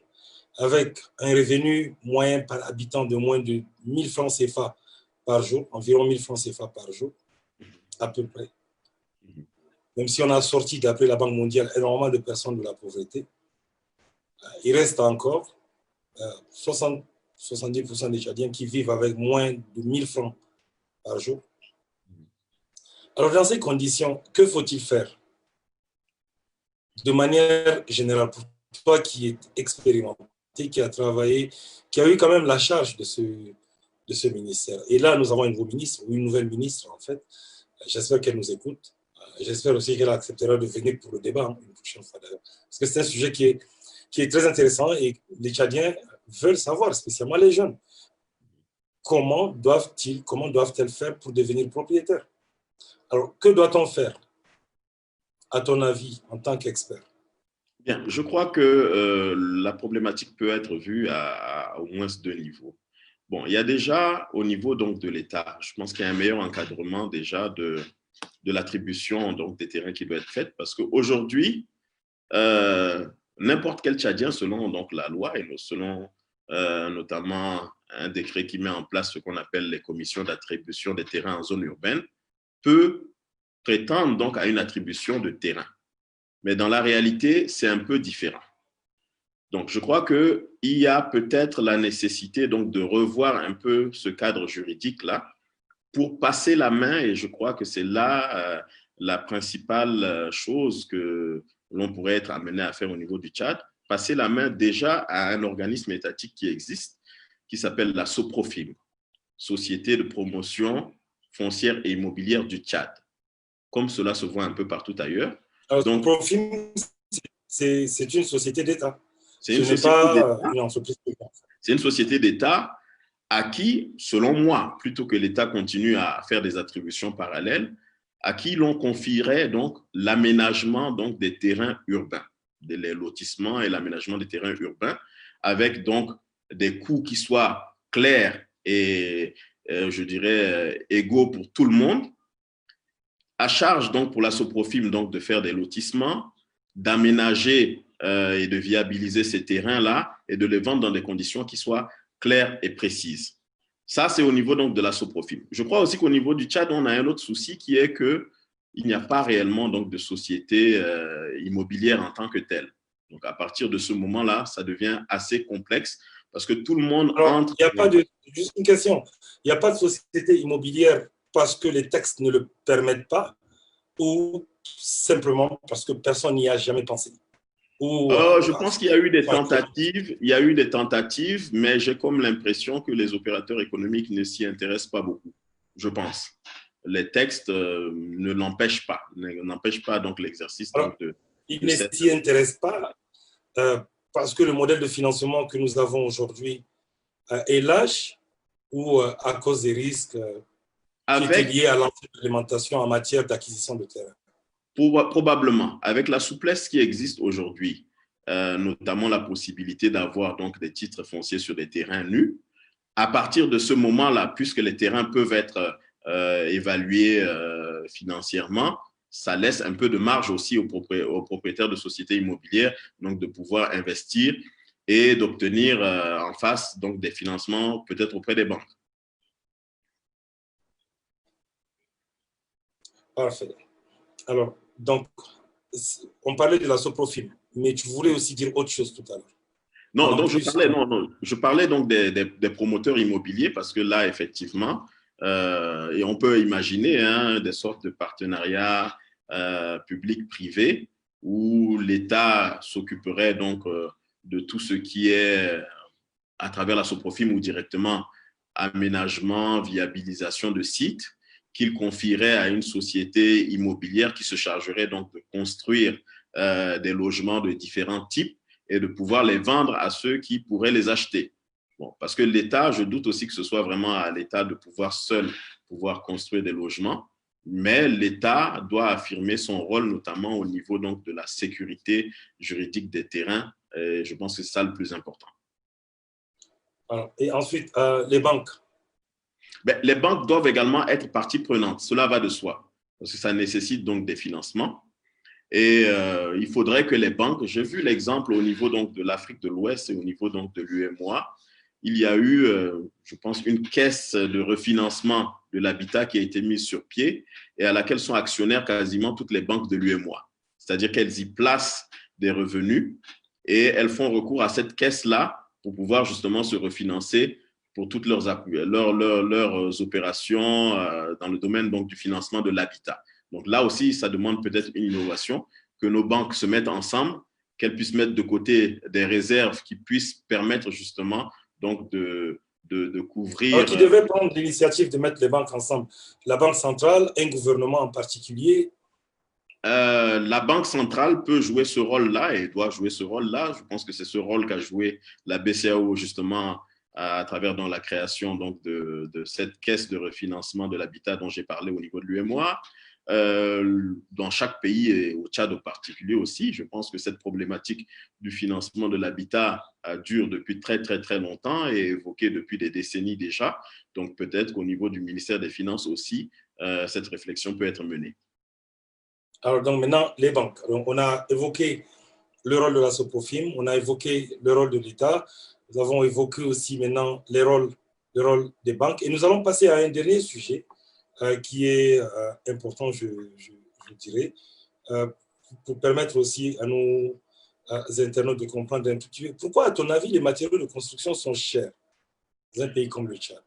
avec un revenu moyen par habitant de moins de 1000 francs CFA par jour, environ 1000 francs CFA par jour, à peu près. Même si on a sorti, d'après la Banque mondiale, énormément de personnes de la pauvreté, il reste encore 70% des Tchadiens qui vivent avec moins de 1000 francs par jour. Alors, dans ces conditions, que faut-il faire? De manière générale, pour toi qui es expérimenté, qui a travaillé, qui a eu quand même la charge de ce ministère. Et là, nous avons un nouveau ministre, ou une nouvelle ministre, en fait. J'espère qu'elle nous écoute. J'espère aussi qu'elle acceptera de venir pour le débat une prochaine fois, d'ailleurs. Parce que c'est un sujet qui est très intéressant et les Tchadiens veulent savoir, spécialement les jeunes, comment doivent-elles faire pour devenir propriétaires? Alors, que doit-on faire, à ton avis, en tant qu'expert? Bien, je crois que la problématique peut être vue à au moins deux niveaux. Bon, il y a déjà au niveau donc de l'État, je pense qu'il y a un meilleur encadrement déjà de l'attribution donc des terrains qui doit être faite parce qu'aujourd'hui, n'importe quel Tchadien, selon donc la loi et selon notamment un décret qui met en place ce qu'on appelle les commissions d'attribution des terrains en zone urbaine, peut prétendre donc à une attribution de terrain. Mais dans la réalité, c'est un peu différent. Donc, je crois qu'il y a peut-être la nécessité donc, de revoir un peu ce cadre juridique-là pour passer la main, et je crois que c'est là la principale chose que l'on pourrait être amené à faire au niveau du Tchad, passer la main déjà à un organisme étatique qui existe, qui s'appelle la SOPROFIM, Société de promotion foncière et immobilière du Tchad, comme cela se voit un peu partout ailleurs. Alors, SOPROFIM, c'est une société d'État. Ce n'est pas une entreprise d'État. C'est une société d'État à qui, selon moi, plutôt que l'État continue à faire des attributions parallèles, à qui l'on confierait donc l'aménagement donc des terrains urbains, les lotissements et l'aménagement des terrains urbains, avec donc des coûts qui soient clairs et je dirais égaux pour tout le monde. À charge donc pour la SOPROFIM donc de faire des lotissements, d'aménager et de viabiliser ces terrains-là et de les vendre dans des conditions qui soient claires et précises. Ça, c'est au niveau donc de la SOPROFIM. Je crois aussi qu'au niveau du Tchad, on a un autre souci qui est qu'il n'y a pas réellement donc de société immobilière en tant que telle. Donc, à partir de ce moment-là, ça devient assez complexe parce que tout le monde entre… Il n'y a pas de… Juste une question. Il n'y a pas de société immobilière parce que les textes ne le permettent pas ou simplement parce que personne n'y a jamais pensé? Je pense qu'il y a eu des tentatives, mais j'ai comme l'impression que les opérateurs économiques ne s'y intéressent pas beaucoup, je pense. Les textes ne l'empêchent pas, n'empêchent pas donc l'exercice de… Ils ne s'y intéressent pas parce que le modèle de financement que nous avons aujourd'hui est lâche ou à cause des risques qui étaient liés à l'implémentation en matière d'acquisition de terrain? Probablement. Avec la souplesse qui existe aujourd'hui, notamment la possibilité d'avoir donc des titres fonciers sur des terrains nus, à partir de ce moment-là, puisque les terrains peuvent être évalués financièrement, ça laisse un peu de marge aussi aux propriétaires de sociétés immobilières donc de pouvoir investir et d'obtenir en face donc des financements peut-être auprès des banques. Parfait. Alors, donc, on parlait de la SOPROFIM, mais tu voulais aussi dire autre chose tout à l'heure. Non, donc je parlais donc des promoteurs immobiliers parce que là, effectivement, et on peut imaginer des sortes de partenariats public-privé où l'État s'occuperait donc de tout ce qui est à travers la SOPROFIM ou directement aménagement, viabilisation de sites qu'il confierait à une société immobilière qui se chargerait donc de construire des logements de différents types et de pouvoir les vendre à ceux qui pourraient les acheter. Bon, parce que l'État, je doute aussi que ce soit vraiment à l'État de pouvoir construire des logements, mais l'État doit affirmer son rôle, notamment au niveau donc de la sécurité juridique des terrains. Et je pense que c'est ça le plus important. Et ensuite, les banques. Ben, les banques doivent également être partie prenante. Cela va de soi, parce que ça nécessite donc des financements. Et il faudrait que les banques, j'ai vu l'exemple au niveau donc, de l'Afrique de l'Ouest et au niveau donc, de l'UEMOA, il y a eu, je pense, une caisse de refinancement de l'habitat qui a été mise sur pied et à laquelle sont actionnaires quasiment toutes les banques de l'UEMOA. C'est-à-dire qu'elles y placent des revenus et elles font recours à cette caisse-là pour pouvoir justement se refinancer pour toutes leurs opérations dans le domaine donc, du financement de l'habitat. Donc là aussi, ça demande peut-être une innovation, que nos banques se mettent ensemble, qu'elles puissent mettre de côté des réserves qui puissent permettre justement donc de couvrir. Alors, qui devait prendre l'initiative de mettre les banques ensemble? La Banque centrale, un gouvernement en particulier? La Banque centrale peut jouer ce rôle-là et doit jouer ce rôle-là. Je pense que c'est ce rôle qu'a joué la BCEAO justement à travers donc, la création donc, de cette caisse de refinancement de l'habitat dont j'ai parlé au niveau de l'UEMOA. Dans chaque pays et au Tchad en particulier aussi, je pense que cette problématique du financement de l'habitat dure depuis très, très, très longtemps et évoquée depuis des décennies déjà. Donc, peut-être qu'au niveau du ministère des Finances aussi, cette réflexion peut être menée. Alors, donc maintenant, les banques. Donc, on a évoqué le rôle de la SOPOFIM, on a évoqué le rôle de l'État, nous avons évoqué aussi maintenant le rôle des banques et nous allons passer à un dernier sujet qui est important, je dirais, pour permettre aussi à nos internautes de comprendre un tout petit peu. Pourquoi, à ton avis, les matériaux de construction sont chers dans un pays comme le Tchad?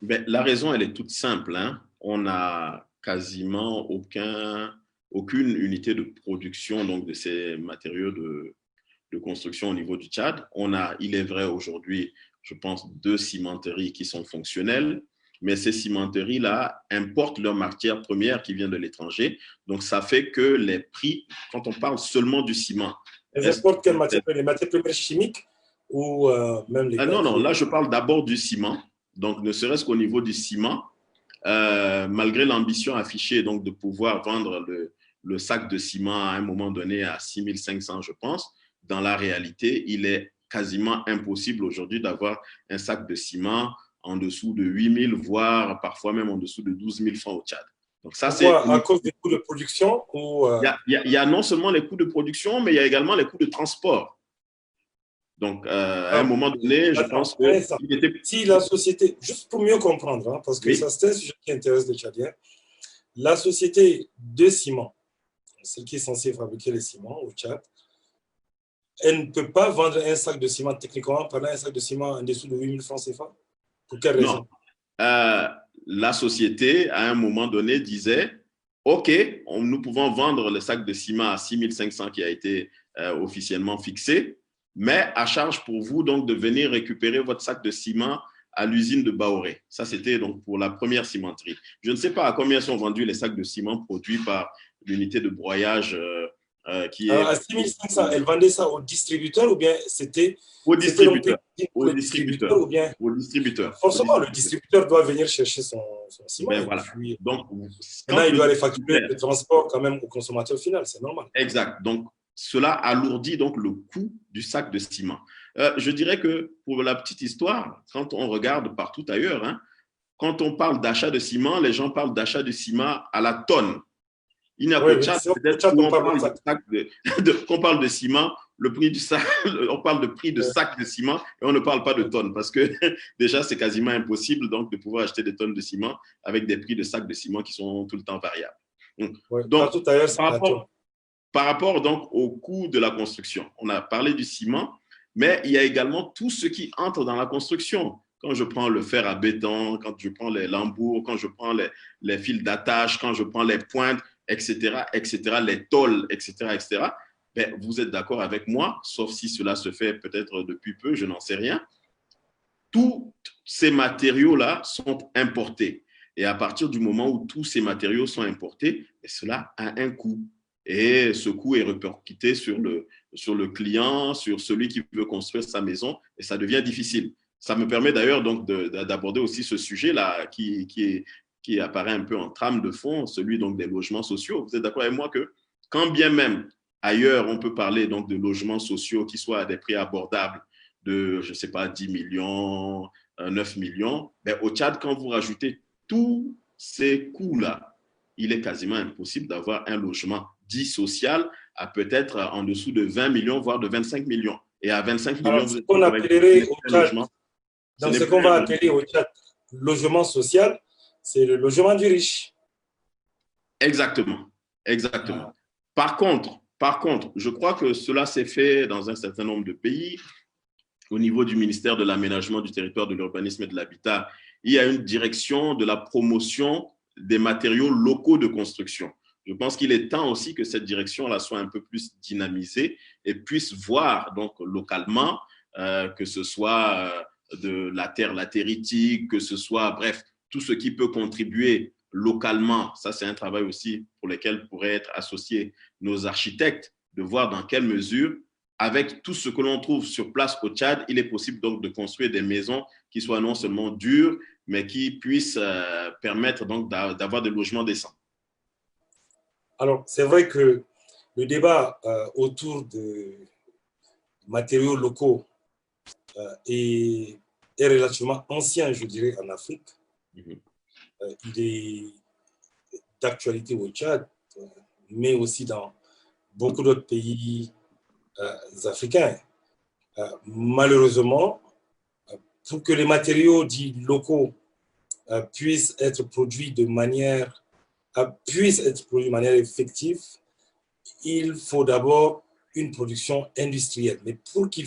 Ben, la raison, elle est toute simple. Hein. On n'a quasiment aucune unité de production donc, de ces matériaux de construction au niveau du Tchad. On a, il est vrai aujourd'hui, je pense, 2 cimenteries qui sont fonctionnelles, mais ces cimenteries-là importent leurs matières premières qui viennent de l'étranger. Donc, ça fait que les prix, quand on parle seulement du ciment… Elles importent quelles matières premières? Les matières premières chimiques ou même les… non, non, là, je parle d'abord du ciment. Donc, ne serait-ce qu'au niveau du ciment, malgré l'ambition affichée donc, de pouvoir vendre le sac de ciment à un moment donné à 6 500, je pense, dans la réalité, il est quasiment impossible aujourd'hui d'avoir un sac de ciment en dessous de 8 000, voire parfois même en dessous de 12 000 francs au Tchad. Donc ça, c'est à cause des coûts de production ou il y a non seulement les coûts de production, mais il y a également les coûts de transport. Donc, à un moment donné, je pense que… Si la société, juste pour mieux comprendre, hein, parce que ça c'est un sujet qui intéresse les Tchadiens, la société de ciment, celle qui est censée fabriquer les ciments au Tchad, elle ne peut pas vendre un sac de ciment techniquement, pendant un sac de ciment en dessous de 8 000 francs CFA? Pour quelle raison? Non. La société, à un moment donné, disait OK, nous pouvons vendre le sac de ciment à 6 500 qui a été officiellement fixé, mais à charge pour vous donc de venir récupérer votre sac de ciment à l'usine de Baoré. Ça, c'était donc pour la première cimenterie. Je ne sais pas à combien sont vendus les sacs de ciment produits par l'unité de broyage qui est… À 6 500, elle vendait ça aux distributeurs ou bien c'était… Au distributeur. Au distributeur ou bien… Au distributeur. Forcément, le distributeur doit venir chercher son ciment. Ben voilà. Puis, donc, maintenant, il doit aller facturer le transport quand même au consommateur final, c'est normal. Exact. Donc, cela alourdit donc le coût du sac de ciment. Je dirais que pour la petite histoire, quand on regarde partout ailleurs, hein, quand on parle d'achat de ciment, les gens parlent d'achat de ciment à la tonne. Il n'y a que Tchad, peut-être, où on parle de ciment, le prix du sac, on parle de prix de sac de ciment et on ne parle pas de tonnes parce que déjà, c'est quasiment impossible donc, de pouvoir acheter des tonnes de ciment avec des prix de sac de ciment qui sont tout le temps variables. Donc, par rapport donc, au coût de la construction, on a parlé du ciment, mais il y a également tout ce qui entre dans la construction. Quand je prends le fer à béton, quand je prends les lambours, quand je prends les fils d'attache, quand je prends les pointes, etc., les tôles, etc., ben, vous êtes d'accord avec moi, sauf si cela se fait peut-être depuis peu, je n'en sais rien. Tous ces matériaux-là sont importés. Et à partir du moment où tous ces matériaux sont importés, cela a un coût. Et ce coût est répercuté sur le client, sur celui qui veut construire sa maison, et ça devient difficile. Ça me permet d'ailleurs donc d'aborder aussi ce sujet-là qui apparaît un peu en trame de fond, celui donc des logements sociaux. Vous êtes d'accord avec moi que quand bien même ailleurs on peut parler donc de logements sociaux qui soient à des prix abordables de, je ne sais pas, 10 millions, 9 millions, ben, au Tchad, quand vous rajoutez tous ces coûts-là, il est quasiment impossible d'avoir un logement dit social à peut-être en dessous de 20 millions, voire de 25 millions. Et à 25 millions, Alors, vous ce êtes qu'on avec appellerait au un Tchad, logement. Ce donc n'est ce plus qu'on va un appeler logement. au Tchad logement social, c'est le logement du riche. Exactement. Exactement. Voilà. Par contre, je crois que cela s'est fait dans un certain nombre de pays. Au niveau du ministère de l'Aménagement du territoire, de l'urbanisme et de l'habitat, il y a une direction de la promotion des matériaux locaux de construction. Je pense qu'il est temps aussi que cette direction-là soit un peu plus dynamisée et puisse voir donc localement que ce soit de la terre latéritique, que ce soit, bref, tout ce qui peut contribuer localement. Ça, c'est un travail aussi pour lequel pourraient être associés nos architectes, de voir dans quelle mesure avec tout ce que l'on trouve sur place au Tchad, il est possible donc de construire des maisons qui soient non seulement dures, mais qui puissent permettre donc d'avoir des logements décents. Alors, c'est vrai que le débat autour de matériaux locaux est relativement ancien, je dirais, en Afrique. Il est d'actualité au Tchad, mais aussi dans beaucoup d'autres pays africains. Malheureusement, pour que les matériaux dits locaux puissent être produits de manière effective, il faut d'abord une production industrielle. Mais pour qu'il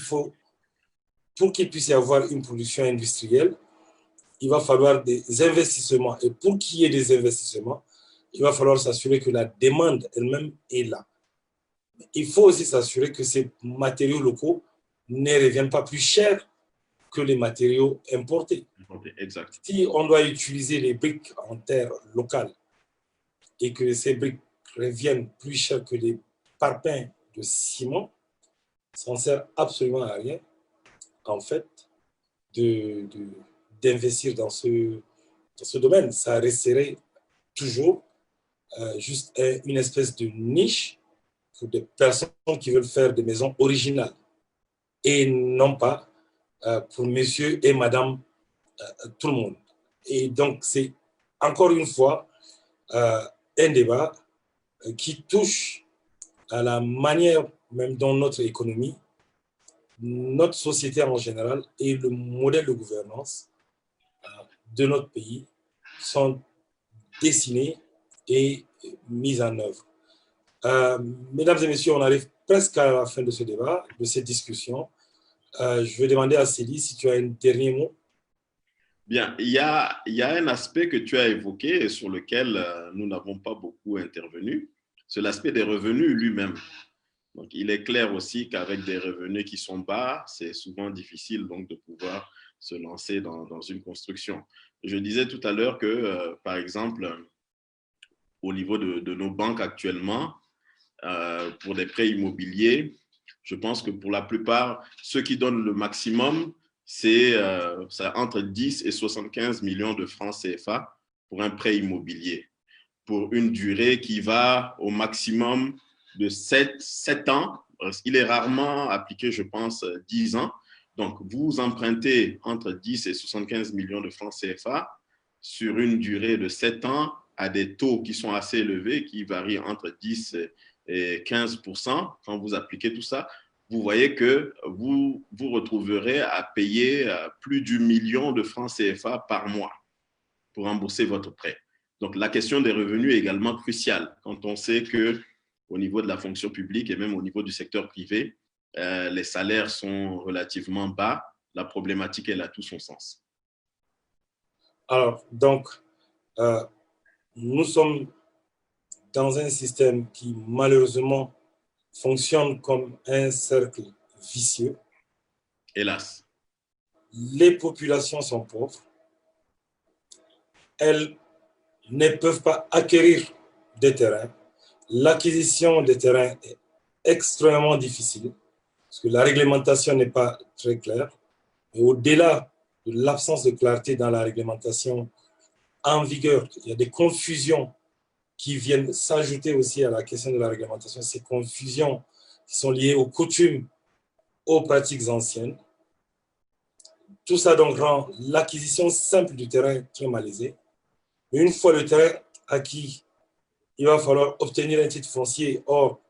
puisse y avoir une production industrielle, il va falloir des investissements. Et pour qu'il y ait des investissements, il va falloir s'assurer que la demande elle-même est là. Il faut aussi s'assurer que ces matériaux locaux ne reviennent pas plus chers que les matériaux importés. Exact. Si on doit utiliser les briques en terre locale et que ces briques reviennent plus chères que les parpaings de ciment, ça ne sert absolument à rien, en fait, d'investir dans ce domaine. Ça resterait toujours juste une espèce de niche pour des personnes qui veulent faire des maisons originales et non pas pour monsieur et madame tout le monde. Et donc, c'est encore une fois un débat qui touche à la manière même dont notre économie, notre société en général et le modèle de gouvernance de notre pays sont dessinés et mis en œuvre. Mesdames et messieurs, on arrive presque à la fin de ce débat, de cette discussion. Je vais demander à Célie si tu as un dernier mot. Bien, il y a un aspect que tu as évoqué et sur lequel nous n'avons pas beaucoup intervenu, c'est l'aspect des revenus lui-même. Donc, il est clair aussi qu'avec des revenus qui sont bas, c'est souvent difficile donc, de pouvoir se lancer dans une construction. Je disais tout à l'heure que, par exemple, au niveau de nos banques actuellement, pour des prêts immobiliers, je pense que pour la plupart, ceux qui donnent le maximum, c'est entre 10 et 75 millions de francs CFA pour un prêt immobilier, pour une durée qui va au maximum de 7 ans. Il est rarement appliqué, je pense, 10 ans. Donc, vous empruntez entre 10 et 75 millions de francs CFA sur une durée de 7 ans à des taux qui sont assez élevés, qui varient entre 10 et 15%. Quand vous appliquez tout ça, vous voyez que vous vous retrouverez à payer plus du million de francs CFA par mois pour rembourser votre prêt. Donc, la question des revenus est également cruciale quand on sait qu'au niveau de la fonction publique et même au niveau du secteur privé, les salaires sont relativement bas. La problématique, elle a tout son sens. Alors, donc, nous sommes dans un système qui, malheureusement, fonctionne comme un cercle vicieux. Hélas. Les populations sont pauvres. Elles ne peuvent pas acquérir des terrains. L'acquisition des terrains est extrêmement difficile parce que la réglementation n'est pas très claire. Et au-delà de l'absence de clarté dans la réglementation en vigueur, il y a des confusions qui viennent s'ajouter aussi à la question de la réglementation. Ces confusions qui sont liées aux coutumes, aux pratiques anciennes. Tout ça donc rend l'acquisition simple du terrain très malaisée. Mais une fois le terrain acquis, il va falloir obtenir un titre foncier. Or,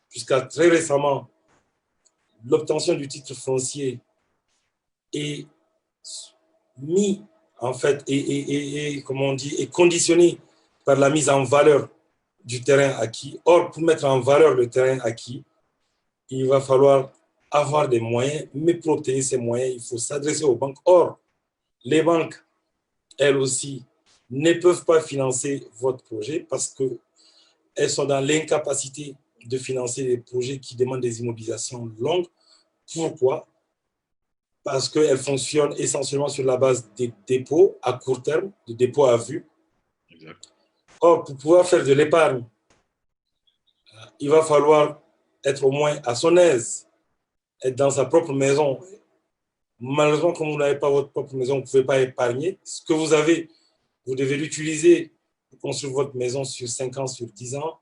jusqu'à très récemment, l'obtention du titre foncier est mis, en fait, comment on dit, est conditionné par la mise en valeur du terrain acquis. Or, pour mettre en valeur le terrain acquis, il va falloir avoir des moyens, mais pour obtenir ces moyens, il faut s'adresser aux banques. Or, les banques, elles aussi, ne peuvent pas financer votre projet parce qu'elles sont dans l'incapacité de financer des projets qui demandent des immobilisations longues. Pourquoi? Parce qu'elles fonctionnent essentiellement sur la base des dépôts à court terme, des dépôts à vue. Exact. Or, pour pouvoir faire de l'épargne, il va falloir être au moins à son aise, être dans sa propre maison. Malheureusement, comme vous n'avez pas votre propre maison, vous ne pouvez pas épargner. Ce que vous avez, vous devez l'utiliser pour construire votre maison sur 5 ans, sur 10 ans,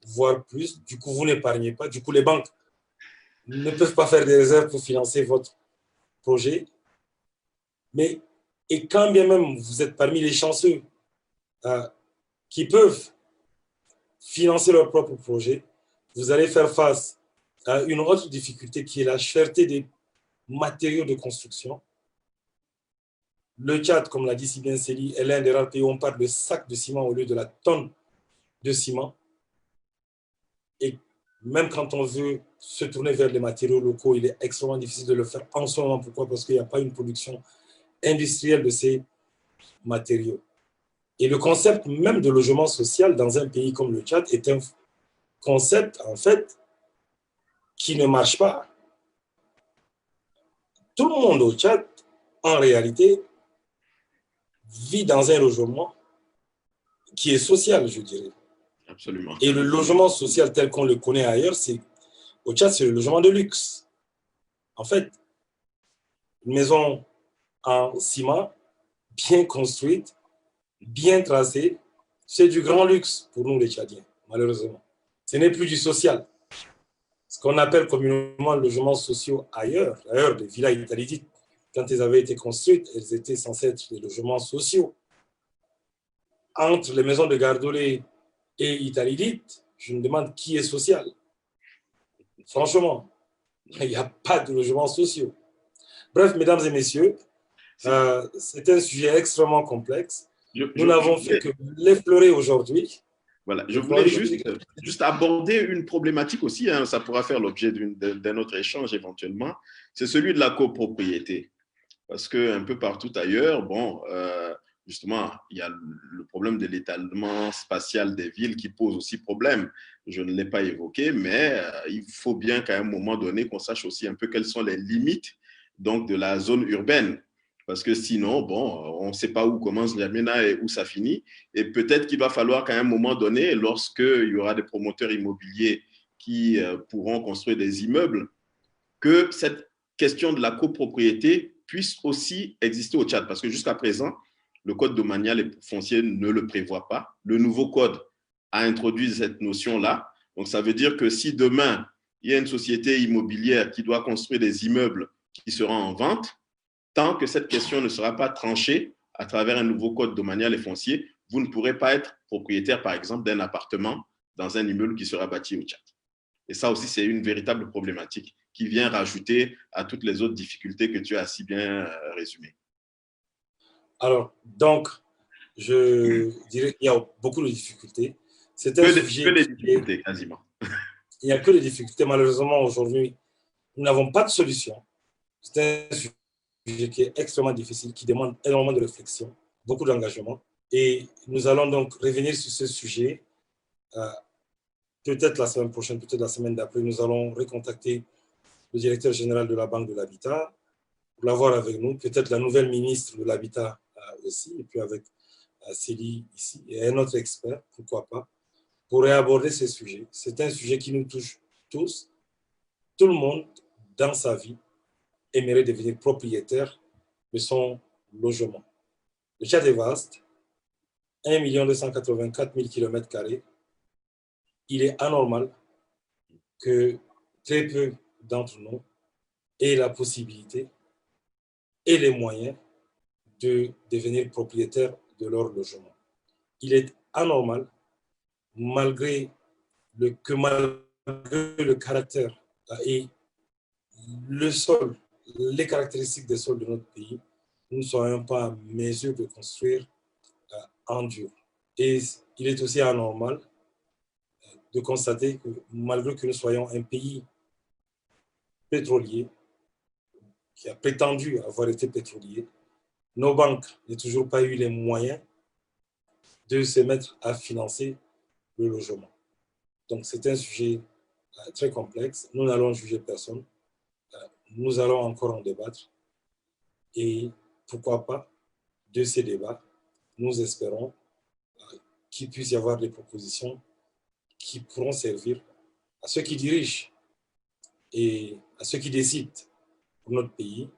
voire plus. Du coup, vous n'épargnez pas. Du coup, les banques ne peuvent pas faire des réserves pour financer votre projet. Mais, et quand bien même vous êtes parmi les chanceux qui peuvent financer leur propre projet, vous allez faire face à une autre difficulté qui est la cherté des matériaux de construction. Le Tchad, comme l'a dit si bien Célie, est l'un des rares pays où on parle de sac de ciment au lieu de la tonne de ciment. Et même quand on veut se tourner vers les matériaux locaux, il est extrêmement difficile de le faire en ce moment. Pourquoi? Parce qu'il n'y a pas une production industrielle de ces matériaux. Et le concept même de logement social dans un pays comme le Tchad est un concept, en fait, qui ne marche pas. Tout le monde au Tchad, en réalité, vit dans un logement qui est social, je dirais. Absolument. Et le logement social tel qu'on le connaît ailleurs, au Tchad, c'est le logement de luxe. En fait, une maison en ciment, bien construite, bien tracée, c'est du grand luxe pour nous les Tchadiens, malheureusement. Ce n'est plus du social. Ce qu'on appelle communément logements sociaux ailleurs, les villas italidites, quand elles avaient été construites, elles étaient censées être des logements sociaux. Entre les maisons de Gardolé et Italidite, je me demande qui est social. Franchement, il n'y a pas de logements sociaux. Bref, mesdames et messieurs, c'est un sujet extrêmement complexe. Nous n'avons fait que l'effleurer aujourd'hui. Voilà, je voulais juste aborder une problématique aussi, hein, ça pourra faire l'objet d'un autre échange éventuellement, c'est celui de la copropriété. Parce qu'un peu partout ailleurs, bon, justement, il y a le problème de l'étalement spatial des villes qui pose aussi problème. Je ne l'ai pas évoqué, mais il faut bien qu'à un moment donné, qu'on sache aussi un peu quelles sont les limites donc, de la zone urbaine. Parce que sinon, bon, on ne sait pas où commence N'Djamena et où ça finit. Et peut-être qu'il va falloir qu'à un moment donné, lorsqu'il y aura des promoteurs immobiliers qui pourront construire des immeubles, que cette question de la copropriété puisse aussi exister au Tchad. Parce que jusqu'à présent, le code domanial et foncier ne le prévoit pas. Le nouveau code a introduit cette notion-là. Donc, ça veut dire que si demain, il y a une société immobilière qui doit construire des immeubles qui seront en vente, tant que cette question ne sera pas tranchée à travers un nouveau code domanial et foncier, vous ne pourrez pas être propriétaire, par exemple, d'un appartement dans un immeuble qui sera bâti au Tchad. Et ça aussi, c'est une véritable problématique qui vient rajouter à toutes les autres difficultés que tu as si bien résumées. Alors, donc, je dirais qu'il y a beaucoup de difficultés. C'est un sujet que des difficultés, quasiment. Il n'y a que des difficultés. Malheureusement, aujourd'hui, nous n'avons pas de solution. C'est un sujet qui est extrêmement difficile, qui demande énormément de réflexion, beaucoup d'engagement. Et nous allons donc revenir sur ce sujet. Peut-être la semaine prochaine, peut-être la semaine d'après, nous allons recontacter le directeur général de la Banque de l'Habitat pour l'avoir avec nous. Peut-être la nouvelle ministre de l'Habitat aussi, et puis avec Célie ici, et un autre expert, pourquoi pas, pour réaborder ces sujets. C'est un sujet qui nous touche tous. Tout le monde, dans sa vie, aimerait devenir propriétaire de son logement. Le Tchad est vaste, 1 284 000 km². Il est anormal que très peu d'entre nous aient la possibilité et les moyens de devenir propriétaire de leur logement. il est anormal, malgré le caractère et le sol, les caractéristiques des sols de notre pays, nous ne soyons pas en mesure de construire en dur. Et il est aussi anormal de constater que malgré que nous soyons un pays pétrolier, qui a prétendu avoir été pétrolier, nos banques n'ont toujours pas eu les moyens de se mettre à financer le logement. Donc c'est un sujet très complexe. Nous n'allons juger personne. Nous allons encore en débattre. Et pourquoi pas, de ces débats, nous espérons qu'il puisse y avoir des propositions qui pourront servir à ceux qui dirigent et à ceux qui décident pour notre pays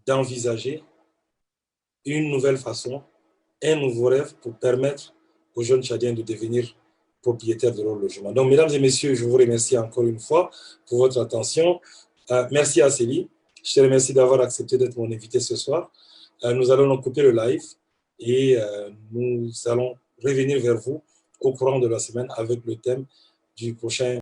d'envisager une nouvelle façon, un nouveau rêve pour permettre aux jeunes Tchadiens de devenir propriétaires de leur logement. Donc, mesdames et messieurs, je vous remercie encore une fois pour votre attention. Merci à Célie. Je te remercie d'avoir accepté d'être mon invité ce soir. Nous allons donc couper le live et nous allons revenir vers vous au courant de la semaine avec le thème du prochain